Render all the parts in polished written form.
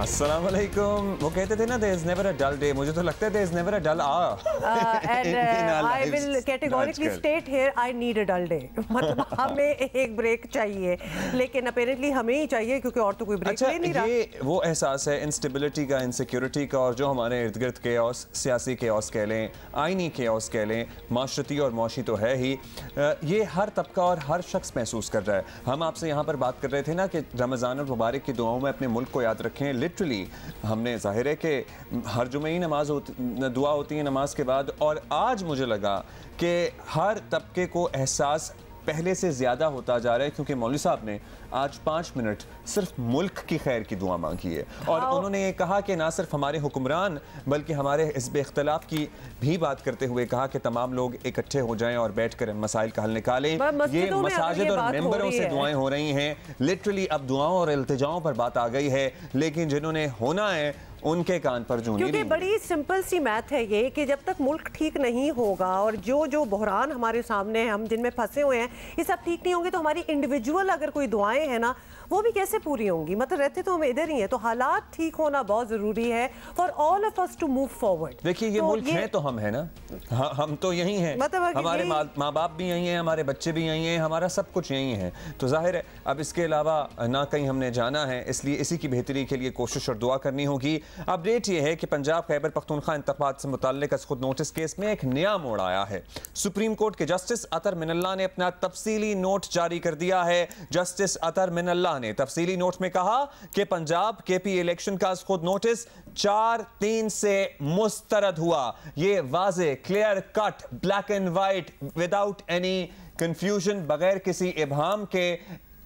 अस्सलाम वालेकुम। वो कहते थे ना there is never a dull day, मुझे तो लगता है there is never a dull hour. And I will categorically state here I need a dull day. मतलब हमें एक ब्रेक चाहिए, लेकिन अपैरेंटली हमें ही चाहिए क्योंकि और तो कोई ब्रेक ले नहीं रहा। ये वो एहसास है इंस्टेबिलिटी का, इनसिक्योरिटी का, और जो हमारे इर्द गिर्द केओस, सियासी केओस कह लें, आइनी केओस कह लें, माशरती और मौशी तो है ही, ये हर तबका और हर शख्स महसूस कर रहा है। हम आपसे यहाँ पर बात कर रहे थे ना कि रमज़ान और मुबारक की दुआओं में अपने मुल्क को याद रखें। लिटरली हमने ज़ाहिर है कि हर जुमे ही दुआ होती है नमाज के बाद, और आज मुझे लगा कि हर तबके को एहसास पहले से ज़्यादा होता जा रहा है, क्योंकि मौलवी साहब ने आज 5 मिनट सिर्फ मुल्क की खैर की दुआ मांगी है। और उन्होंने ये कहा कि ना सिर्फ हमारे हुक्मरान बल्कि हमारे हिज़्ब इख्तिलाफ की भी बात करते हुए कहा कि तमाम लोग इकट्ठे हो जाएं और बैठ कर मसाइल का हल निकालें। ये मसाजिद और मेंबरों से दुआएं हो रही हैं। लिटरली अब दुआओं और इल्तिजाओं पर बात आ गई है, लेकिन जिन्होंने होना है उनके कान पर जूं नहीं। क्योंकि बड़ी सिंपल सी मैथ है ये कि जब तक मुल्क ठीक नहीं होगा और जो बहरान हमारे सामने है, हम जिनमें फंसे हुए हैं, ये सब ठीक नहीं होंगे, तो हमारी इंडिविजुअल अगर कोई दुआएं हैं ना, वो भी कैसे पूरी होंगी। मतलब रहते तो हम इधर ही हैं, तो हालात ठीक होना बहुत जरूरी है for all of us to move forward. देखिए ये मुल्क है तो हम है ना, हम तो यहीं हैं, मतलब हमारे माँ बाप भी यहीं हैं, हमारे बच्चे भी यहीं हैं, हमारा सब कुछ यहीं है। तो जाहिर है अब इसके अलावा ना कहीं हमने जाना है, इसलिए इसी की बेहतरी के लिए कोशिश और दुआ करनी होगी। अपडेट यह है कि पंजाब खैबर पख्तूनख्वा इंतखाबात से मुताल्लिक खुद नोटिस केस में एक नया मोड़ आया है। सुप्रीम कोर्ट के जस्टिस अतर मिनल्ला ने अपना तफसीली नोट जारी कर दिया है। जस्टिस अतर मिनल्ला ने तफसीली नोट में कहा कि पंजाब केपी इलेक्शन का खुद नोटिस 4/3 से मुस्तरद हुआ। ये वाजे, clear cut, black and white, without any confusion, बगैर किसी इबहाम के,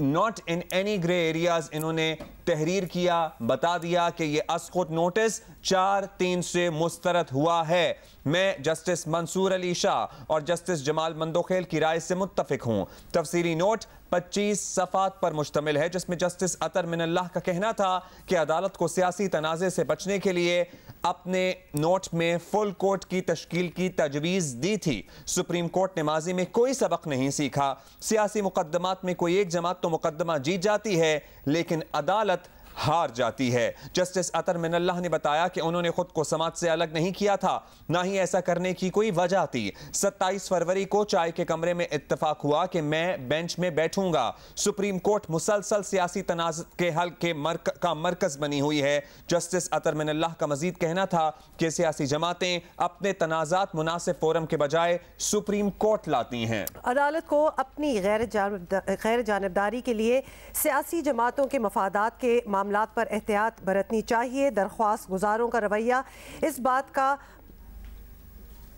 not in any grey areas, इन्होंने तहरीर किया, बता दिया कि ये अस्खुद नोटिस 4/3 से मुस्तरद हुआ है। मैं जस्टिस मंसूर अली शाह और जस्टिस जमाल मंदोखेल की राय से मुत्तफिक हूं। तफसीली नोट 25 सफ़ात पर मुश्तमिल है, जिसमें जस्टिस अतर मिनल्लाह का कहना था कि अदालत को सियासी तनाज़े से बचने के लिए अपने नोट में फुल कोर्ट की तश्कील की तजवीज़ दी थी। सुप्रीम कोर्ट ने माजी में कोई सबक नहीं सीखा। सियासी मुकदमात में कोई एक जमात तो मुकदमा जीत जाती है, लेकिन अदालत हार जाती है। जस्टिस अतर मिनल्लाह ने बताया कि उन्होंने खुद को समाज से अलग नहीं किया था, ना ही ऐसा करने की कोई वजह थी। 27 फरवरी को चाय के कमरे में इत्तफाक हुआ कि मैं बेंच में बैठूंगा। सुप्रीम कोर्ट मुसलसल सियासी तनाज़ के हल के का मरकज बनी हुई है। जस्टिस अतर मिनल्लाह का मजीद कहना था कि सियासी जमातें अपने तनाज़ात मुनासिब फोरम के बजाय सुप्रीम कोर्ट लाती हैं। अदालत को अपनी गैर जानबदारी के लिए सियासी जमातों के मफादात के मामलात पर एहतियात बरतनी चाहिए। दरख्वास्त गुजारों का रवैया इस बात का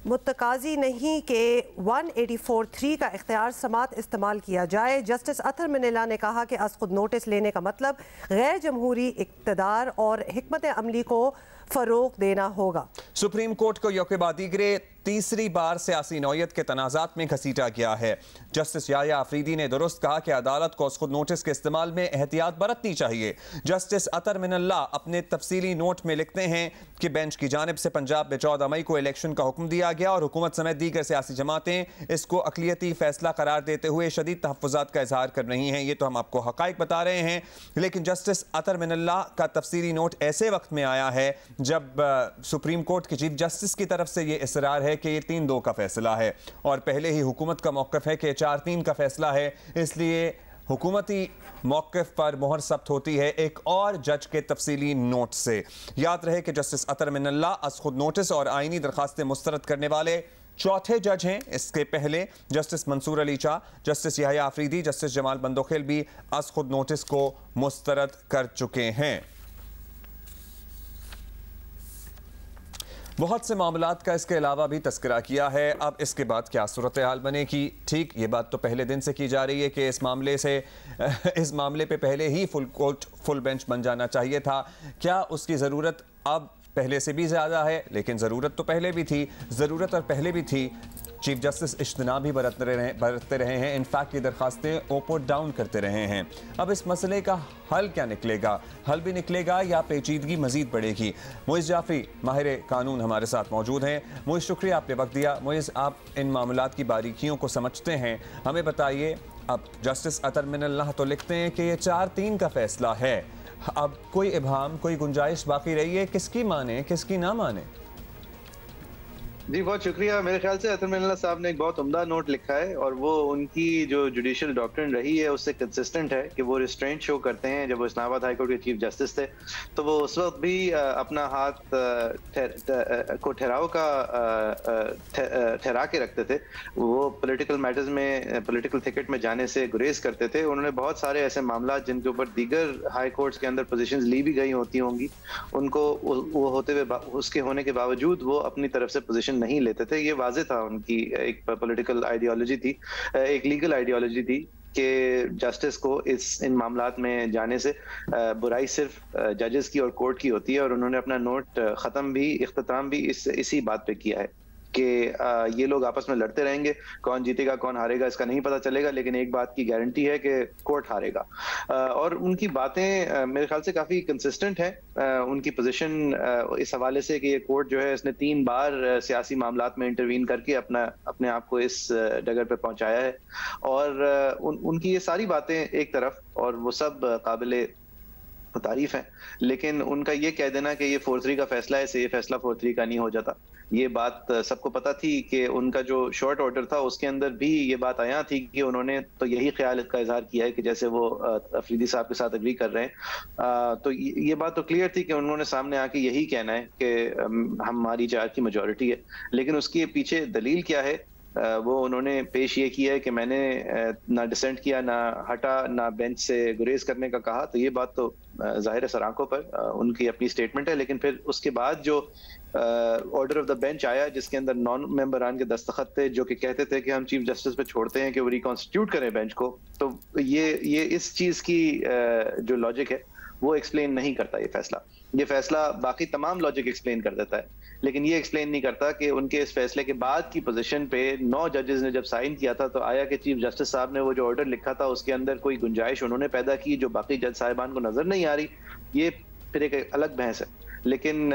मुतकाजी नहीं कि 184(3) का इख्तियार समात इस्तेमाल किया जाए। जस्टिस अतर मिनल्ला ने कहा कि खुद नोटिस लेने का मतलब गैर जमहूरी इक़्तिदार और हिकमत अमली को फरोग देना होगा। सुप्रीम कोर्ट को यौके-बाद-दीगरे तीसरी बार सियासी नौयत के तनाज़ात में घसीटा गया है। जस्टिस याया अफरीदी ने दुरुस्त कहा कि अदालत को खुद नोटिस के इस्तेमाल में एहतियात बरतनी चाहिए। जस्टिस अतर मिनल्ला अपने तफसीली नोट में लिखते हैं कि बेंच की जानिब से पंजाब में 14 मई को इलेक्शन का हुक्म दिया गया और हुकूमत समेत दीगर सियासी जमातें इसको अक़लियती फैसला करार देते हुए शदीद तहफ़्फ़ुज़ात का इजहार कर रही हैं। ये तो हम आपको हक़ाइक़ बता रहे हैं, लेकिन जस्टिस अतर मिनल्ला का तफसीली नोट ऐसे वक्त में आया है जब सुप्रीम कोर्ट के चीफ जस्टिस की तरफ से ये इसरार है कि ये 3-2 का फैसला है, और पहले ही हुकूमत का मौक़िफ़ है कि 4-3 का फैसला है। इसलिए हुकूमती मौक़िफ़ पर मोहर सब्त होती है एक और जज के तफसीली नोट से। याद रहे कि जस्टिस अतर मिनल्ला अस्खुद नोटिस और आइनी दरखास्तें मुस्तरद करने वाले चौथे जज हैं। इसके पहले justice Mansoor Ali Shah, justice Yahya Afridi, justice Jamal Mandokhail भी अस्खुद नोटिस को मुस्तरद कर चुके हैं। बहुत से मामलात का इसके अलावा भी तस्करा किया है। अब इसके बाद क्या सूरत हाल बनेगी, ठीक ये बात तो पहले दिन से की जा रही है कि इस मामले पे पहले ही फुल बेंच बन जाना चाहिए था। क्या उसकी ज़रूरत अब पहले से भी ज़्यादा है? लेकिन ज़रूरत तो पहले भी थी, ज़रूरत और पहले भी थी। चीफ जस्टिस इज्तिनाब भी बरतते रहे हैं, इनफैक्ट ये दरखास्तें ओपोट डाउन करते रहे हैं। अब इस मसले का हल क्या निकलेगा? हल भी निकलेगा या पेचीदगी मजीद बढ़ेगी? मोइज़ जाफरी माहिर कानून हमारे साथ मौजूद हैं। मोइज़, शुक्रिया आपने वक्त दिया। मोइज़, आप इन मामलात की बारीकियों को समझते हैं, हमें बताइए। अब जस्टिस अतर मिनल्लाह तो लिखते हैं कि ये 4-3 का फैसला है, अब कोई इबाम, कोई गुंजाइश बाकी रही है किसकी माने किसकी ना माने? जी बहुत शुक्रिया। मेरे ख्याल से अतर मिनल्ला साहब ने एक बहुत उम्दा नोट लिखा है और वो उनकी जो जुडिशियल डॉक्ट्रिन रही है उससे कंसिस्टेंट है कि वो रिस्ट्रेंट शो करते हैं। जब वो इस्लामाबाद हाई कोर्ट के चीफ जस्टिस थे तो वो उस वक्त भी अपना हाथ को ठहराव का ठहरा के रखते थे। वो पॉलिटिकल मैटर्स में, पॉलिटिकल थिकेट में जाने से गुरेज करते थे। उन्होंने बहुत सारे ऐसे मामला जिनके ऊपर दीगर हाई कोर्ट्स के अंदर पोजीशंस ली भी गई होती होंगी, उनको वो होते हुए उसके होने के बावजूद वो अपनी तरफ से पोजीशन नहीं लेते थे। ये वाज़ेह था उनकी एक पॉलिटिकल आइडियोलॉजी थी, एक लीगल आइडियोलॉजी थी कि जस्टिस को इन मामलात में जाने से बुराई सिर्फ जजेस की और कोर्ट की होती है। और उन्होंने अपना नोट ख़त्म भी, इख्तिताम भी इसी बात पे किया है कि ये लोग आपस में लड़ते रहेंगे, कौन जीतेगा कौन हारेगा इसका नहीं पता चलेगा, लेकिन एक बात की गारंटी है कि कोर्ट हारेगा। और उनकी बातें मेरे ख्याल से काफ़ी कंसिस्टेंट हैं। उनकी पोजीशन इस हवाले से कि ये कोर्ट जो है इसने 3 बार सियासी मामलात में इंटरवीन करके अपने आप को इस डगर पे पहुंचाया है। और उनकी ये सारी बातें एक तरफ, और वो सब काबिले तारीफ है, लेकिन उनका ये कह देना कि ये 4-3 का फैसला है, ये फैसला 4-3 का नहीं हो जाता। ये बात सबको पता थी कि उनका जो शॉर्ट ऑर्डर था उसके अंदर भी ये बात आया थी कि उन्होंने तो यही ख्याल का इजहार किया है कि जैसे वो अफरीदी साहब के साथ एग्री कर रहे हैं। तो ये बात तो क्लियर थी कि उन्होंने सामने आके यही कहना है कि हमारी 4 की मेजॉरिटी है। लेकिन उसके पीछे दलील क्या है वो उन्होंने पेश ये किया है कि मैंने ना डिसेंट किया, ना हटा, ना बेंच से गुरेज करने का कहा। तो ये बात तो जाहिर है सर आंखों पर उनकी अपनी स्टेटमेंट है। लेकिन फिर उसके बाद जो ऑर्डर ऑफ द बेंच आया जिसके अंदर नॉन मेंबरान के दस्तखत थे जो कि कहते थे कि हम चीफ जस्टिस पे छोड़ते हैं कि वो रिकॉन्स्टिट्यूट करें बेंच को, तो ये इस चीज की जो लॉजिक है वो एक्सप्लेन नहीं करता ये फैसला बाकी तमाम लॉजिक एक्सप्लेन कर देता है, लेकिन ये एक्सप्लेन नहीं करता कि उनके इस फैसले के बाद की पोजीशन पे 9 जजेस ने जब साइन किया था तो आया कि चीफ जस्टिस साहब ने वो जो ऑर्डर लिखा था उसके अंदर कोई गुंजाइश उन्होंने पैदा की जो बाकी जज साहिबान को नजर नहीं आ रही। ये फिर एक अलग बहस है, लेकिन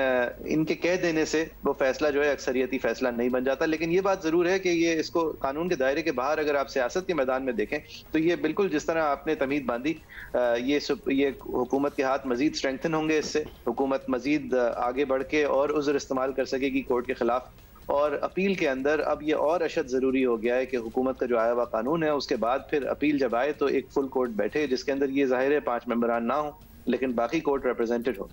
इनके कह देने से वो फैसला जो है अक्सरियती फैसला नहीं बन जाता। लेकिन ये बात जरूर है कि ये इसको कानून के दायरे के बाहर अगर आप सियासत के मैदान में देखें तो ये बिल्कुल जिस तरह आपने तमीद बांधी, ये हुकूमत के हाथ मजीद स्ट्रेंथन होंगे। इससे हुकूमत मजीद आगे बढ़ के और उज़्र इस्तेमाल कर सकेगी कोर्ट के खिलाफ। और अपील के अंदर अब ये और अशद जरूरी हो गया है कि हुकूमत का जो आया हुआ कानून है उसके बाद फिर अपील जब आए तो एक फुल कोर्ट बैठे जिसके अंदर ये जाहिर है 5 मेंबरान ना हो लेकिन बाकी कोर्ट रिप्रेजेंटेड हो।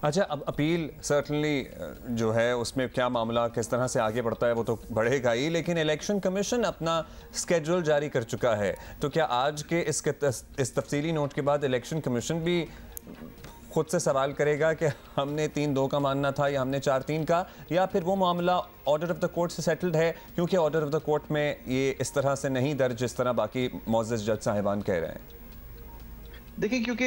अच्छा, अब अपील सर्टनली जो है उसमें क्या मामला किस तरह से आगे बढ़ता है वो तो बढ़ेगा ही, लेकिन इलेक्शन कमीशन अपना स्केड्यूल जारी कर चुका है। तो क्या आज के इस तफसीली नोट के बाद इलेक्शन कमीशन भी खुद से सवाल करेगा कि हमने 3-2 का मानना था या हमने 4-3 का, या फिर वो मामला ऑर्डर ऑफ द कोर्ट से सेटल्ड है? क्योंकि ऑर्डर ऑफ द कोर्ट में ये इस तरह से नहीं दर्ज जिस तरह बाकी मुअज़्ज़ज़ जज साहिबान कह रहे हैं। देखिए, क्योंकि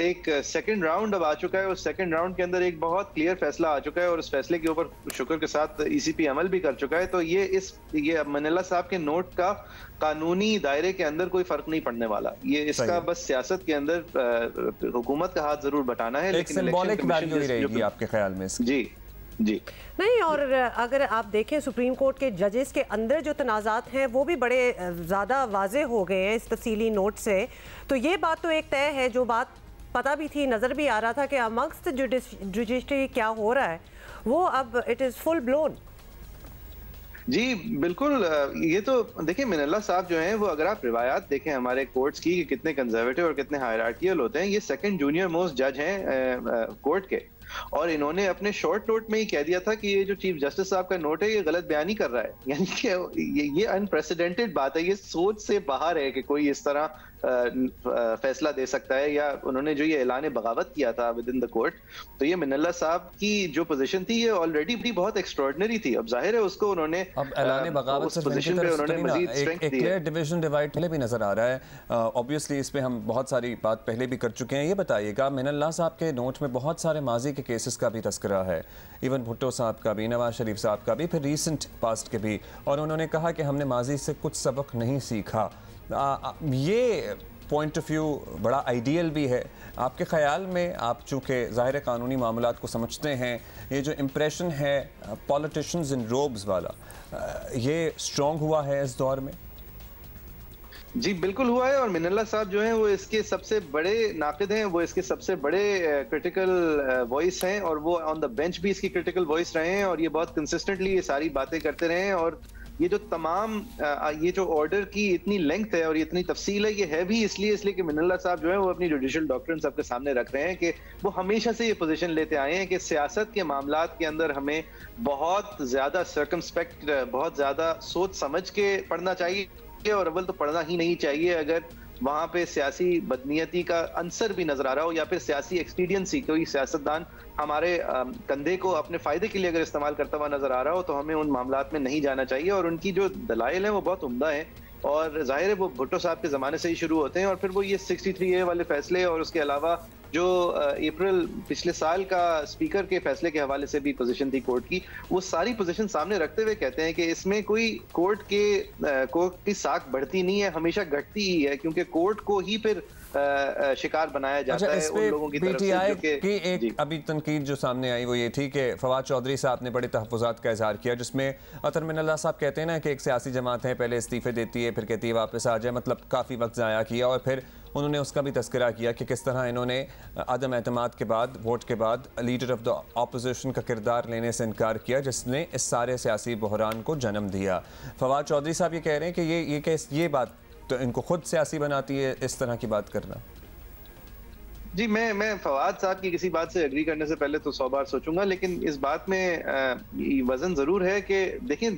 एक सेकंड राउंड अब आ चुका है, उस सेकंड राउंड के अंदर एक बहुत क्लियर फैसला आ चुका है और उस फैसले के ऊपर शुक्र के साथ ईसीपी अमल भी कर चुका है। तो ये मनीला साहब के नोट का कानूनी दायरे के अंदर कोई फर्क नहीं पड़ने वाला। ये इसका बस सियासत के अंदर हुकूमत का हाथ जरूर बटाना है, लेकिन सिंबॉलिक वैल्यू ही रहेगी आपके ख्याल में? जी नहीं। और अगर आप देखें सुप्रीम कोर्ट के जजेस के अंदर जो तनाज़ात हैं वो भी बड़े ज़्यादा वाज़े हो गए हैं इस तफसीली नोट से। तो ये बात तो एक तय है, जो बात पता भी थी, नज़र भी आ रहा था कि अमंग्स्ट जुडिशरी क्या हो रहा है, वो अब इट इज़ फुल ब्लोन। जी बिल्कुल। ये तो देखिए मनीला साहब जो हैं वो, अगर आप रिवायात देखें हमारे कोर्ट्स की कि कितने कंजर्वेटिव और कितने हायरार्कियल होते हैं, ये सेकंड जूनियर मोस्ट जज हैं कोर्ट के, और इन्होंने अपने शॉर्ट नोट में ही कह दिया था कि ये जो चीफ जस्टिस साहब का नोट है ये गलत बयानी कर रहा है। यानी कि ये अनप्रेसिडेंटेड बात है, ये सोच से बाहर है कि कोई इस तरह फैसला दे सकता है। या उन्होंने जो ये ऐलान बगावत किया था विद इन द कोर्ट, तो ये मनीला साहब की जो पोजीशन थी ये ऑलरेडी भी बहुत एक्स्ट्राऑर्डिनरी थी। अब जाहिर है उसको उन्होंने अब ऐलान बगावत से पोजीशन पे उन्होंने मजीद स्ट्रेंथ दी है। एक क्लियर डिवीजन डिवाइड पहले भी नजर आ रहा है। ऑब्वियसली इस पे हम बहुत सारी बात पहले भी कर चुके हैं। ये बताइएगा, मनीला साहब के नोट में बहुत सारे माजी के केसेस का भी तस्करा है, इवन भुट्टो साहब का भी, नवाज शरीफ साहब का भी, फिर रीसेंट पास्ट के भी, और उन्होंने कहा कि हमने माजी से कुछ सबक नहीं सीखा। ये पॉइंट ऑफ व्यू बड़ा आइडियल भी है। आपके ख्याल में, आप चूँकि ज़ाहिर कानूनी मामलात को समझते हैं, ये जो इम्प्रेशन है पॉलिटिशियंस इन रोब्स वाला, ये स्ट्रॉन्ग हुआ है इस दौर में? जी बिल्कुल हुआ है, और मिनल्ला साहब जो हैं वो इसके सबसे बड़े नाक़िद हैं, वो इसके सबसे बड़े क्रिटिकल वॉइस हैं, और वो ऑन द बेंच भी इसकी क्रिटिकल वॉइस रहे हैं, और ये बहुत कंसिस्टेंटली ये सारी बातें करते रहे हैं। और ये जो तमाम ये जो ऑर्डर की इतनी लेंथ है और इतनी तफसील है, ये है भी इसलिए कि मिनल्ला साहब जो है वो अपनी जुडिशल डॉक्ट्रिन सबके सामने रख रहे हैं कि वो हमेशा से ये पोजीशन लेते आए हैं कि सियासत के मामलात के अंदर हमें बहुत ज्यादा सर्कमस्पेक्ट, बहुत ज्यादा सोच समझ के पढ़ना चाहिए, और अव्वल तो पढ़ना ही नहीं चाहिए अगर वहां पे सियासी बदनीयती का अंसर भी नजर आ रहा हो, या फिर सियासी एक्सपीडियंसी, कोई सियासतदान हमारे कंधे को अपने फायदे के लिए अगर इस्तेमाल करता हुआ नजर आ रहा हो, तो हमें उन मामलात में नहीं जाना चाहिए। और उनकी जो दलाइल है वो बहुत उम्दा है, और जाहिर है वो भुट्टो साहब के जमाने से ही शुरू होते हैं, और फिर वो ये 63A वाले फैसले और उसके अलावा जो अप्रैल पिछले साल का स्पीकर के फैसले के हवाले से भी पोजीशन थी कोर्ट की, वो सारी पोजीशन सामने रखते हुए कहते हैं कि इसमें कोई कोर्ट की साख बढ़ती नहीं है, हमेशा घटती ही है, क्योंकि कोर्ट को ही फिर शिकार बनाया जाता है उन लोगों की तरफ से। की एक अभी तनकीद जो सामने आई वो ये थी कि फवाद चौधरी साहब ने बड़े तहफ़्फ़ुज़ात का इज़हार किया, जिसमें अतर मिनल्ला साहब कहते हैं ना कि एक सियासी जमात है, पहले इस्तीफ़े देती है, फिर कहती है वापस आ जाए, मतलब काफ़ी वक्त ज़ाया किया। और फिर उन्होंने उसका भी तस्करा किया कि किस तरह इन्होंने अदम एतमाद के बाद, वोट के बाद लीडर ऑफ द अपोजिशन का किरदार लेने से इनकार किया, जिसने इस सारे सियासी बहरान को जन्म दिया। फवाद चौधरी साहब ये कह रहे हैं कि ये बात तो इनको खुद सियासी बनाती है, इस तरह की बात करना। जी मैं फवाद साहब की किसी बात से एग्री करने से पहले तो 100 बार सोचूंगा, लेकिन इस बात में वजन जरूर है कि देखिए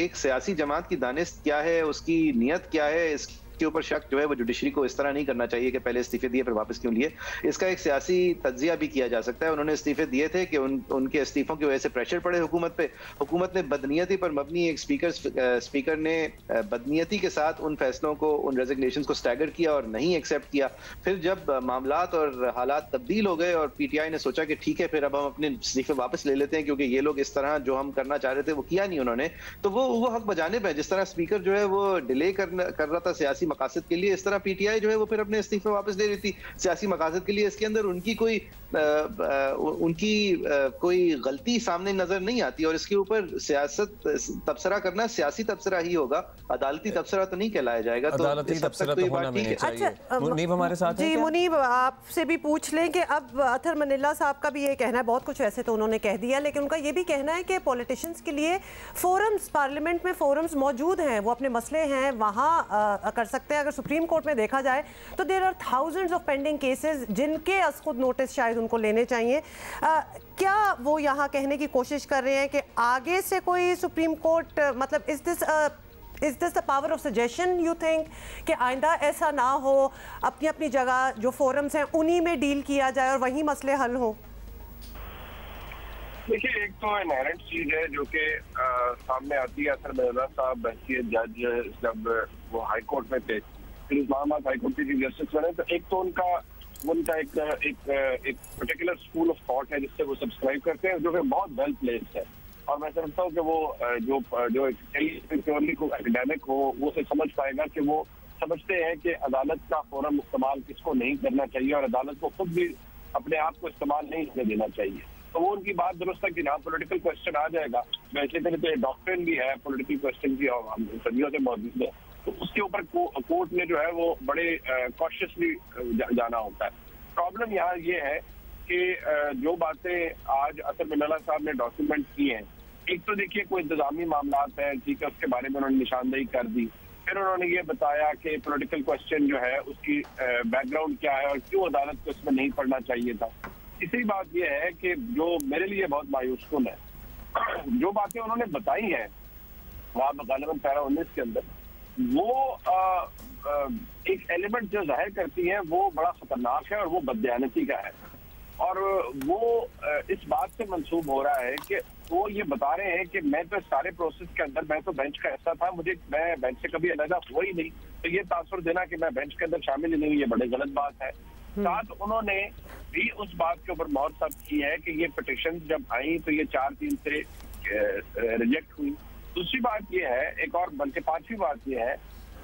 एक सियासी जमात की दानिश क्या है, उसकी नीयत क्या है, इसके ऊपर शक जो है वो जुडिशरी को इस तरह नहीं करना चाहिए कि पहले इस्तीफे दिए फिर वापस क्यों लिए। इसका एक सियासी तज्जिया भी किया जा सकता है। उन्होंने इस्तीफे दिए थे कि उनके इस्तीफों की वजह से प्रेशर पड़े हुकूमत पे, हुकूमत ने बदनीयती पर मबनी एक स्पीकर ने बदनीयती के साथ उन फैसलों को, उन रेजिग्नेशन को स्टैगर किया और नहीं एक्सेप्ट किया। फिर जब मामलात और हालात तब्दील हो गए और PTI ने सोचा कि ठीक है फिर अब हम अपने इस्तीफे वापस ले लेते हैं, क्योंकि ये लोग इस तरह जो हम करना चाह रहे थे वो किया नहीं उन्होंने, तो वो हक बजानिब है। जिस तरह स्पीकर जो है वो डिले कर रहा था सियासी मकासद के लिए, इस तरह PTI जो है वो फिर अपने इस्तीफे वापस ले रही थी सियासी मकासद के लिए। इसके अंदर उनकी कोई गलती सामने नजर नहीं आती, और इसके ऊपर सियासत तबसरा करना सियासी तबसरा ही होगा, अदालती तबसरा तो नहीं कहलाया जाएगा। तो अदालती तबसरा तो होना भी नहीं चाहिए। अच्छा, मुनीब हमारे साथ जी, मुनीब आपसे भी पूछ लें कि अब अतर मिनल्ला साहब का भी ये कहना है, बहुत कुछ वैसे तो उन्होंने कह दिया, लेकिन उनका ये भी कहना है कि पॉलिटिशियंस के लिए फोरम्स, पार्लियामेंट में फोरम्स मौजूद हैं, वो अपने मसले हैं वहाँ कर सकते हैं। अगर सुप्रीम कोर्ट में देखा जाए तो there are thousands of pending cases जिनके खुद नोटिस शायद उनको लेने चाहिए। क्या वो यहाँ कहने की कोशिश कर रहे हैं कि आगे से कोई सुप्रीम कोर्ट, मतलब is this the power of suggestion you think कि आइंदा ऐसा ना हो, अपनी अपनी जगह जो फोरम्स हैं उन्हीं में डील किया जाए और वहीं मसले हल हो? देखिए, एक तो इनहेरेंट चीज है जो कि सामने आती है। अतर मिनल्ला साहब हैसियत जज जब वो हाई कोर्ट में थे, फिर इस्लामाबाद हाई कोर्ट के चीफ जस्टिस बने, तो एक तो उनका एक पर्टिकुलर स्कूल ऑफ थॉट है जिससे वो सब्सक्राइब करते हैं, जो कि बहुत वेल प्लेस्ड है। और मैं समझता हूँ कि वो जो प्योरली को एकेडमिक हो, वो से समझ पाएगा कि वो समझते हैं कि अदालत का फोरम इस्तेमाल किसको नहीं करना चाहिए, और अदालत को खुद भी अपने आप को इस्तेमाल नहीं करने देना चाहिए। तो वो उनकी बात दुरुस्त है कि जहाँ पॉलिटिकल क्वेश्चन आ जाएगा, वैसे तो डॉक्ट्रिन भी है, पॉलिटिकल क्वेश्चन भी हम सदियों से मौजूद है, तो उसके ऊपर कोर्ट ने जो है वो बड़े कॉशियसली जाना होता है। प्रॉब्लम यहाँ ये है कि जो बातें आज अतर मिनल्ला साहब ने डॉक्यूमेंट की हैं, एक तो देखिए कोई इंतजामी मामलात है, ठीक है, उसके बारे में उन्होंने निशानदेही कर दी। फिर उन्होंने ये बताया कि पॉलिटिकल क्वेश्चन जो है उसकी बैकग्राउंड क्या है और क्यों अदालत को इसमें नहीं पढ़ना चाहिए था। तीसरी बात यह है कि जो मेरे लिए बहुत मायूस कुन है, जो बातें उन्होंने बताई हैं वहाँ गालिबन पैरा 19 के अंदर, वो एक एलिमेंट जो जाहिर करती है वो बड़ा खतरनाक है और वो बददयानती का है। और वो इस बात से मंसूब हो रहा है कि वो ये बता रहे हैं कि मैं तो सारे प्रोसेस के अंदर, मैं तो बेंच का हिस्सा था, मैं बेंच से कभी अलग हुआ ही नहीं, तो ये तासुर देना कि मैं बेंच के अंदर शामिल ही नहीं, ये बड़ी गलत बात है। साथ उन्होंने भी उस बात के ऊपर मोहर साबित की है कि ये पिटीशन जब आई तो ये 4-3 से रिजेक्ट हुई। दूसरी बात ये है, एक और बल्कि पांचवी बात ये है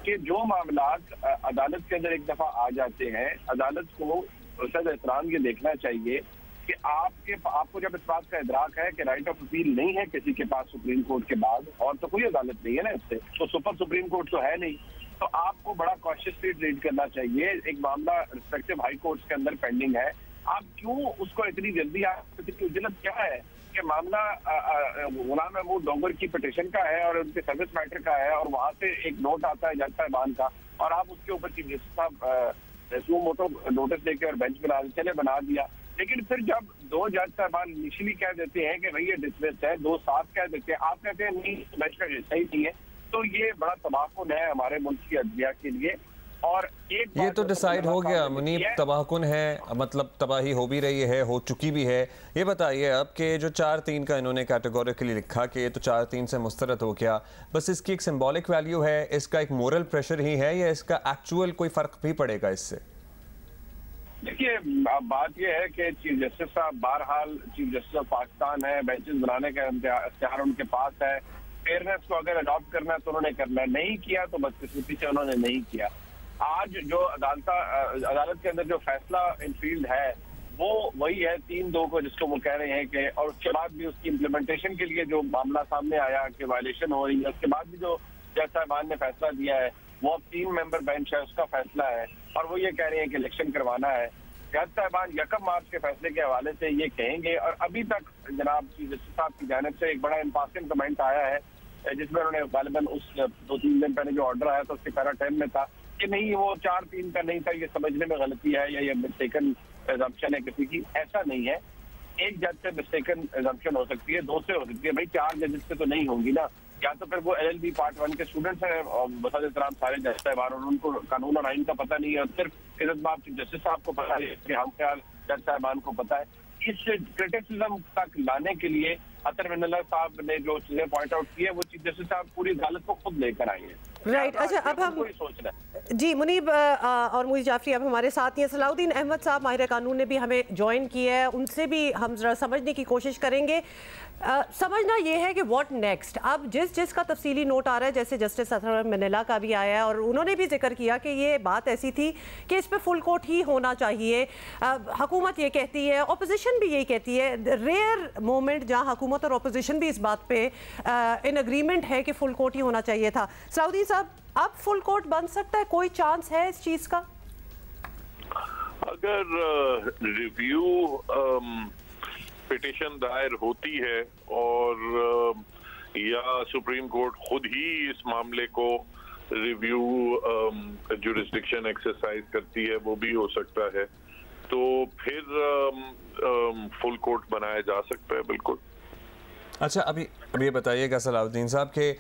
कि जो मामलात अदालत के अंदर एक दफा आ जाते हैं, अदालत को सद एहतराम ये देखना चाहिए कि आपको जब इस बात का इदराक है कि राइट ऑफ अपील नहीं है किसी के पास सुप्रीम कोर्ट के बाद, और तो कोई अदालत नहीं है ना इससे, तो सुप्रीम कोर्ट तो है नहीं, तो आपको बड़ा कॉशियसली ट्रीट करना चाहिए। एक मामला रिस्पेक्टिव हाई कोर्ट्स के अंदर पेंडिंग है, आप क्यों उसको इतनी जल्दी, आपकी उजलत क्या है कि मामला गुलाम महमूद डोंगर की पिटीशन का है और उनके सर्विस मैटर का है और वहां से एक नोट आता है जज साहिबान का और आप उसके ऊपर चीफ जस्टिस साहब सुमो मोटो नोटिस देके और बेंच बना दिया। लेकिन फिर जब दो जज साहिबान इनिशियली कह देते हैं कि भाई ये डिसमिस्ड है, दो साफ कह देते हैं, आप कहते हैं नहीं बेंच का हिस्सा ही नहीं है, तो ये बड़ा तबाहकुन है हमारे मुल्क की अदलिया के लिए। और एक ये तो डिसाइड हो गया मुनीब, तबाहकुन है, मतलब तबाही हो भी रही है, हो चुकी भी है। ये बताइए अब कि जो 4-3 का इन्होंने कैटेगोरिकली लिखा कि ये तो 4-3 से मुस्तरद हो गया, बस इसकी एक सिंबॉलिक वैल्यू है, इसका एक मोरल प्रेशर ही है या इसका एक्चुअल कोई फ़र्क भी पड़ेगा इससे? देखिए बात यह है कि चीफ जस्टिस साहब बहरहाल चीफ जस्टिस ऑफ पाकिस्तान है, बेंचेस बनाने का इख्तियार उनके पास है। फेयरनेस को अगर अडॉप्ट करना है तो उन्होंने करना है, नहीं किया तो बदकिस्मती से उन्होंने नहीं किया। आज जो अदालत के अंदर जो फैसला इनफील्ड है वो वही है 3-2 को जिसको वो कह रहे हैं कि, और उसके बाद भी उसकी इम्प्लीमेंटेशन के लिए जो मामला सामने आया कि वायलेशन हो रही है, उसके बाद भी जो जज साहिबान ने फैसला दिया है वो अब 3 मेंबर बेंच है, उसका फैसला है और वो ये कह रहे हैं कि इलेक्शन करवाना है। जज साहिबान 1 मार्च के फैसले के हवाले से ये कहेंगे और अभी तक जनाब चीफ जस्टिस साहब की जानिब से एक बड़ा इम्पार्टेंट कमेंट आया है जिसमें उन्होंने गालिबन उस 2-3 दिन पहले जो ऑर्डर आया था उसके पैरा 10 में था कि नहीं वो 4-3 का नहीं था, ये समझने में गलती है या ये मिस्टेकन एजम्पशन है किसी की। ऐसा नहीं है, एक जज से मिस्टेकन एजम्पशन हो सकती है, 2 से हो सकती है, भाई 4 जजेस से तो नहीं होंगी ना। या तो फिर वो LLB पार्ट 1 के स्टूडेंट्स हैं और बता देते सारे जज साहिबान और उनको कानून और आइन का पता नहीं है और सिर्फ इज्जतमाब चीफ जस्टिस साहब को पता है कि हम ख्याल जज साहिबान को पता है। इस क्रिटिसिज्म तक लाने के लिए अतर मिनल्ला साहब ने जो चीजें पॉइंट आउट की है वो चीफ जस्टिस साहब पूरी अदालत को खुद लेकर आए हैं। राइट अच्छा अब हम जी मुनीब और मुई जाफरी अब हमारे साथ हैं। सलाउद्दीन अहमद साहब माहिर कानून ने भी हमें ज्वाइन किया है, उनसे भी हम जरा समझने की कोशिश करेंगे। समझना ये है कि व्हाट नेक्स्ट। अब जिसका तफसीली नोट आ रहा है, जैसे जस्टिस अतर मिनल्ला का भी आया है और उन्होंने भी जिक्र किया कि ये बात ऐसी थी कि इस पर फुल कोर्ट ही होना चाहिए। हुकूमत ये कहती है, अपोजिशन भी यही कहती है, रेयर मोमेंट जहाँ हुकूमत और अपोजिशन भी इस बात पे इन अग्रीमेंट है कि फुल कोर्ट ही होना चाहिए था। सलाउद्दीन साहब अब फुल कोर्ट बन सकता है, कोई चांस है इस चीज का? अगर रिव्यू पिटिशन दायर होती है और या सुप्रीम कोर्ट खुद ही इस मामले को रिव्यू जुरिस्डिक्शन एक्सरसाइज करती है, वो भी हो सकता है, तो फिर फुल कोर्ट बनाया जा सकता है बिल्कुल। अच्छा अभी ये बताइएगा सलाउद्दीन साहब कि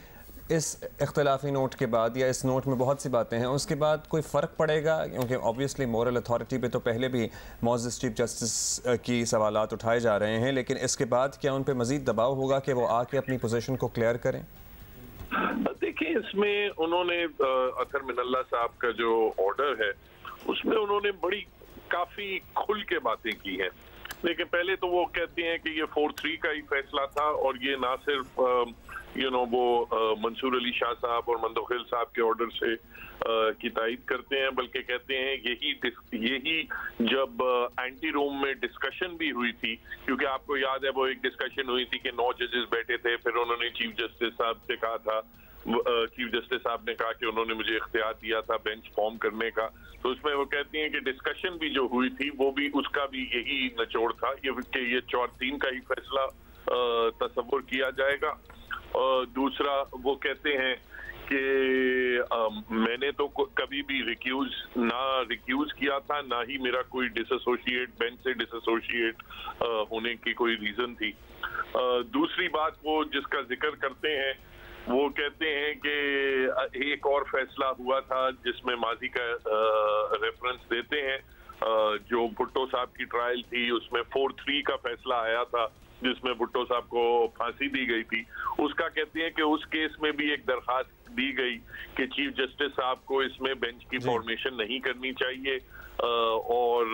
इस इख्तिलाफी नोट के बाद या इस नोट में बहुत सी बातें हैं, उसके बाद कोई फ़र्क पड़ेगा? क्योंकि ऑब्वियसली मॉरल अथॉरिटी पे तो पहले भी मौजूद चीफ जस्टिस की सवालात उठाए जा रहे हैं, लेकिन इसके बाद क्या उन पे मज़ीद दबाव होगा कि वो आके अपनी पोजीशन को क्लियर करें? देखिए इसमें उन्होंने अतर मिनल्ला साहब का जो ऑर्डर है उसमें उन्होंने बड़ी काफ़ी खुल के बातें की हैं। लेकिन पहले तो वो कहते हैं कि ये 4-3 का ही फैसला था और ये ना सिर्फ वो मंसूर अली शाह साहब और मंदोखिल साहब के ऑर्डर से की तायद करते हैं, बल्कि कहते हैं यही जब एंटी रूम में डिस्कशन भी हुई थी, क्योंकि आपको याद है वो एक डिस्कशन हुई थी कि 9 जजेस बैठे थे, फिर उन्होंने चीफ जस्टिस साहब से कहा था, चीफ जस्टिस साहब ने कहा कि उन्होंने मुझे इख्तियार दिया था बेंच फॉर्म करने का, तो उसमें वो कहती हैं कि डिस्कशन भी जो हुई थी वो भी उसका भी यही निचोड़ था कि ये 4-3 का ही फैसला तसव्वुर किया जाएगा। दूसरा वो कहते हैं कि मैंने तो कभी भी रिक्यूज किया था, ना ही मेरा कोई डिसोसिएट बेंच से डिसोसिएट होने की कोई रीजन थी। दूसरी बात वो जिसका जिक्र करते हैं वो कहते हैं कि एक और फैसला हुआ था जिसमें माजी का रेफरेंस देते हैं, जो भुट्टो साहब की ट्रायल थी उसमें 4-3 का फैसला आया था जिसमें भुट्टो साहब को फांसी दी गई थी। उसका कहते हैं कि उस केस में भी एक दरखास्त दी गई कि चीफ जस्टिस साहब को इसमें बेंच की फॉर्मेशन नहीं करनी चाहिए और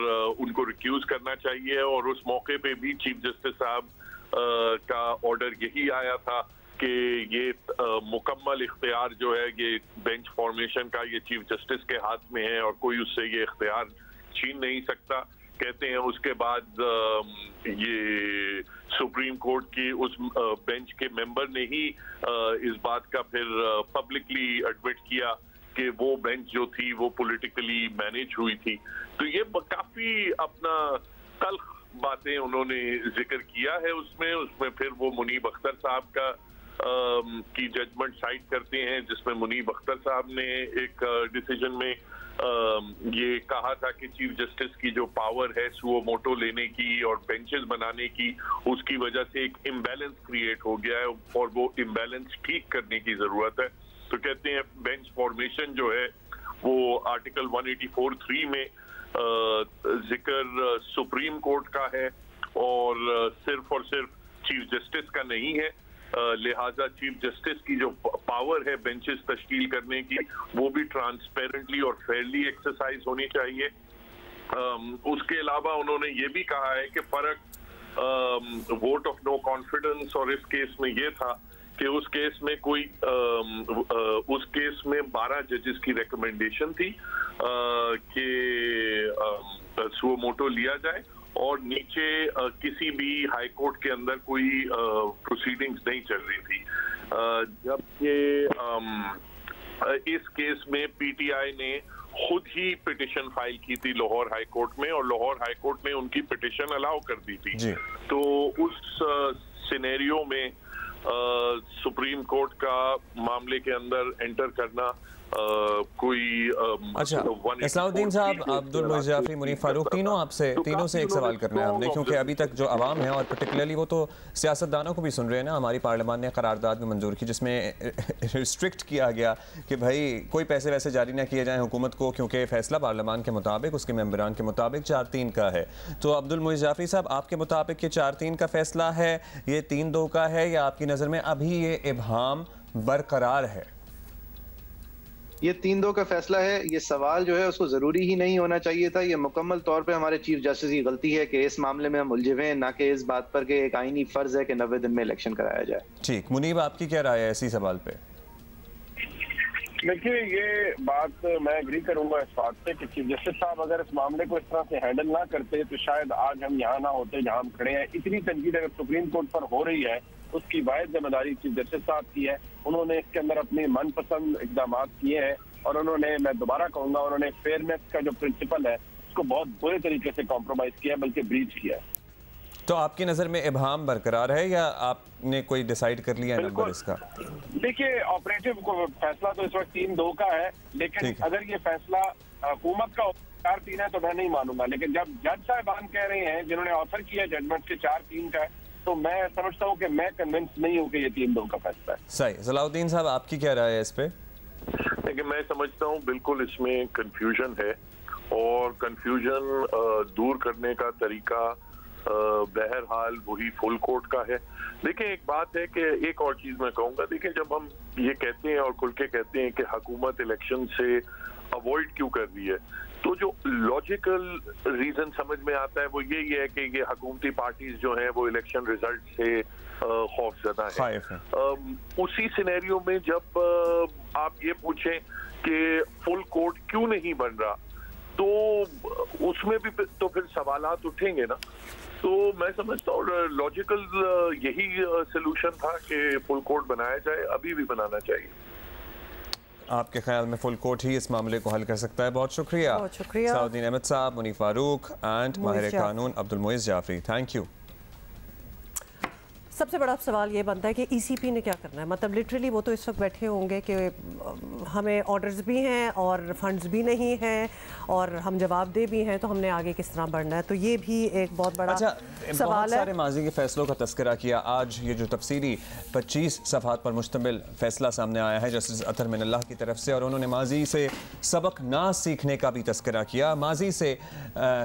उनको रिक्यूज करना चाहिए, और उस मौके पे भी चीफ जस्टिस साहब का ऑर्डर यही आया था कि ये मुकम्मल इख्तियार जो है ये बेंच फॉर्मेशन का ये चीफ जस्टिस के हाथ में है और कोई उससे ये इख्तियार छीन नहीं सकता। कहते हैं उसके बाद ये सुप्रीम कोर्ट की उस बेंच के मेंबर ने ही इस बात का फिर पब्लिकली एडमिट किया कि वो बेंच जो थी वो पॉलिटिकली मैनेज हुई थी। तो ये काफी अपना तल्ख बातें उन्होंने जिक्र किया है उसमें फिर वो मुनीब अख्तर साहब का की जजमेंट साइड करते हैं, जिसमें मुनीब अख्तर साहब ने एक डिसीजन में ये कहा था कि चीफ जस्टिस की जो पावर है सुओ मोटो लेने की और बेंचेस बनाने की, उसकी वजह से एक इम्बैलेंस क्रिएट हो गया है और वो इम्बैलेंस ठीक करने की जरूरत है। तो कहते हैं बेंच फॉर्मेशन जो है वो आर्टिकल 184(3) में जिक्र सुप्रीम कोर्ट का है और सिर्फ चीफ जस्टिस का नहीं है। लिहाजा चीफ जस्टिस की जो पावर है बेंचेस तश्कील करने की वो भी ट्रांसपेरेंटली और फेयरली एक्सरसाइज होनी चाहिए। उसके अलावा उन्होंने ये भी कहा है कि फर्क वोट ऑफ नो कॉन्फिडेंस और इस केस में ये था कि उस केस में उस केस में 12 जजेस की रिकमेंडेशन थी कि सुओ मोटो लिया जाए और नीचे किसी भी हाई कोर्ट के अंदर कोई प्रोसीडिंग्स नहीं चल रही थी, जबकि इस केस में पीटीआई ने खुद ही पिटिशन फाइल की थी लाहौर हाई कोर्ट में और लाहौर हाई कोर्ट ने उनकी पिटिशन अलाउ कर दी थी। तो उस सिनेरियो में सुप्रीम कोर्ट का मामले के अंदर एंटर करना कोई अच्छा इस्लाउद्दीन साहब, अब्दुल मोइज़ जाफरी, मुनीब फारूक, तीनों से एक सवाल करना है हमने, क्योंकि अभी तक जो आवाम है और पर्टिकुलरली वो तो सियासतदानों को भी सुन रहे हैं ना। हमारी पार्लियामान ने करारदाद में मंजूर की जिसमें रिस्ट्रिक्ट किया गया कि भाई कोई पैसे वैसे जारी ना किए जाएं हुकूमत को, क्योंकि फैसला पार्लियामान के मुताबिक उसके मेंबरान के मुताबिक 4-3 का है। तो अब्दुल मोइज़ जाफरी साहब, आपके मुताबिक ये 4-3 का फैसला है, ये 3-2 का है, या आपकी नज़र में अभी ये इबहाम बरकरार है? ये 3-2 का फैसला है। ये सवाल जो है उसको जरूरी ही नहीं होना चाहिए था। ये मुकम्मल तौर पे हमारे चीफ जस्टिस की गलती है कि इस मामले में हम उलझे हैं, ना कि इस बात पर कि एक आईनी फर्ज है कि 90 दिन में इलेक्शन कराया जाए। ठीक, मुनीब आपकी क्या राय है इसी सवाल पे? देखिए, ये बात मैं एग्री करूंगा इस बात पे कि चीफ जस्टिस साहब अगर इस मामले को इस तरह से हैंडल ना करते तो शायद आज हम यहाँ ना होते जहाँ हम खड़े हैं। इतनी तनकीद अगर सुप्रीम कोर्ट पर हो रही है उसकी वाहिद जिम्मेदारी चीफ जस्टिस साहब की है। उन्होंने इसके अंदर अपने मनपसंद इकदाम किए हैं और उन्होंने, मैं दोबारा कहूंगा, उन्होंने फेयरनेस का जो प्रिंसिपल है उसको बहुत बुरे तरीके से कॉम्प्रोमाइज किया, बल्कि ब्रीच किया है। तो आपकी नजर में इबहाम बरकरार है या आपने कोई डिसाइड कर लिया है नंबर इसका? देखिए, ऑपरेटिव फैसला तो इस वक्त 3-2 का है, लेकिन अगर ये फैसला हुकूमत का 4-3 है तो मैं नहीं मानूंगा। लेकिन जब जज साहबान कह रहे हैं जिन्होंने ऑफर किया जजमेंट के 4-3 का है, तो मैं समझता हूँ कि मैं कन्विंस नहीं हूँ कि ये 3-2 का फैसला है। सही। सलाउद्दीन साहब, आपकी क्या राय है इस पे? देखिए, मैं समझता हूँ बिल्कुल इसमें कंफ्यूजन है और कंफ्यूजन दूर करने का तरीका बहरहाल वही फुल कोर्ट का है। देखिए, एक बात है कि एक और चीज मैं कहूँगा, देखिए जब हम ये कहते हैं और खुल के कहते हैं कि हुकूमत इलेक्शन से अवॉइड क्यों कर रही है, तो जो लॉजिकल रीजन समझ में आता है वो यही है कि ये हुकूमती पार्टीज जो हैं वो इलेक्शन रिजल्ट से खौफजदा है। उसी सिनेरियो में जब आप ये पूछें कि फुल कोर्ट क्यों नहीं बन रहा, तो उसमें भी तो फिर सवालात उठेंगे ना। तो मैं समझता हूँ लॉजिकल यही सलूशन था कि फुल कोर्ट बनाया जाए, अभी भी बनाना चाहिए। आपके ख्याल में फुल कोर्ट ही इस मामले को हल कर सकता है? बहुत शुक्रिया सलाउद्दीन अहमद साहब, मुनीब फारूक एंड माहिर कानून अब्दुल मोइज़ जाफरी, थैंक यू। सबसे बड़ा सवाल ये बनता है कि ईसीपी ने क्या करना है। मतलब लिटरली वो तो इस वक्त बैठे होंगे कि हमें ऑर्डर्स भी हैं और फंड्स भी नहीं हैं और हम जवाबदेह भी हैं, तो हमने आगे किस तरह बढ़ना है। तो ये भी एक बहुत बड़ा सवाल है। सारे माजी के फैसलों का तस्करा किया। आज ये जो तफसीली 25 सफ़हात पर मुश्तमिल फैसला सामने आया है जस्टिस अतहर मिनल्लाह की तरफ से, और उन्होंने माजी से सबक ना सीखने का भी तस्करा किया। माजी से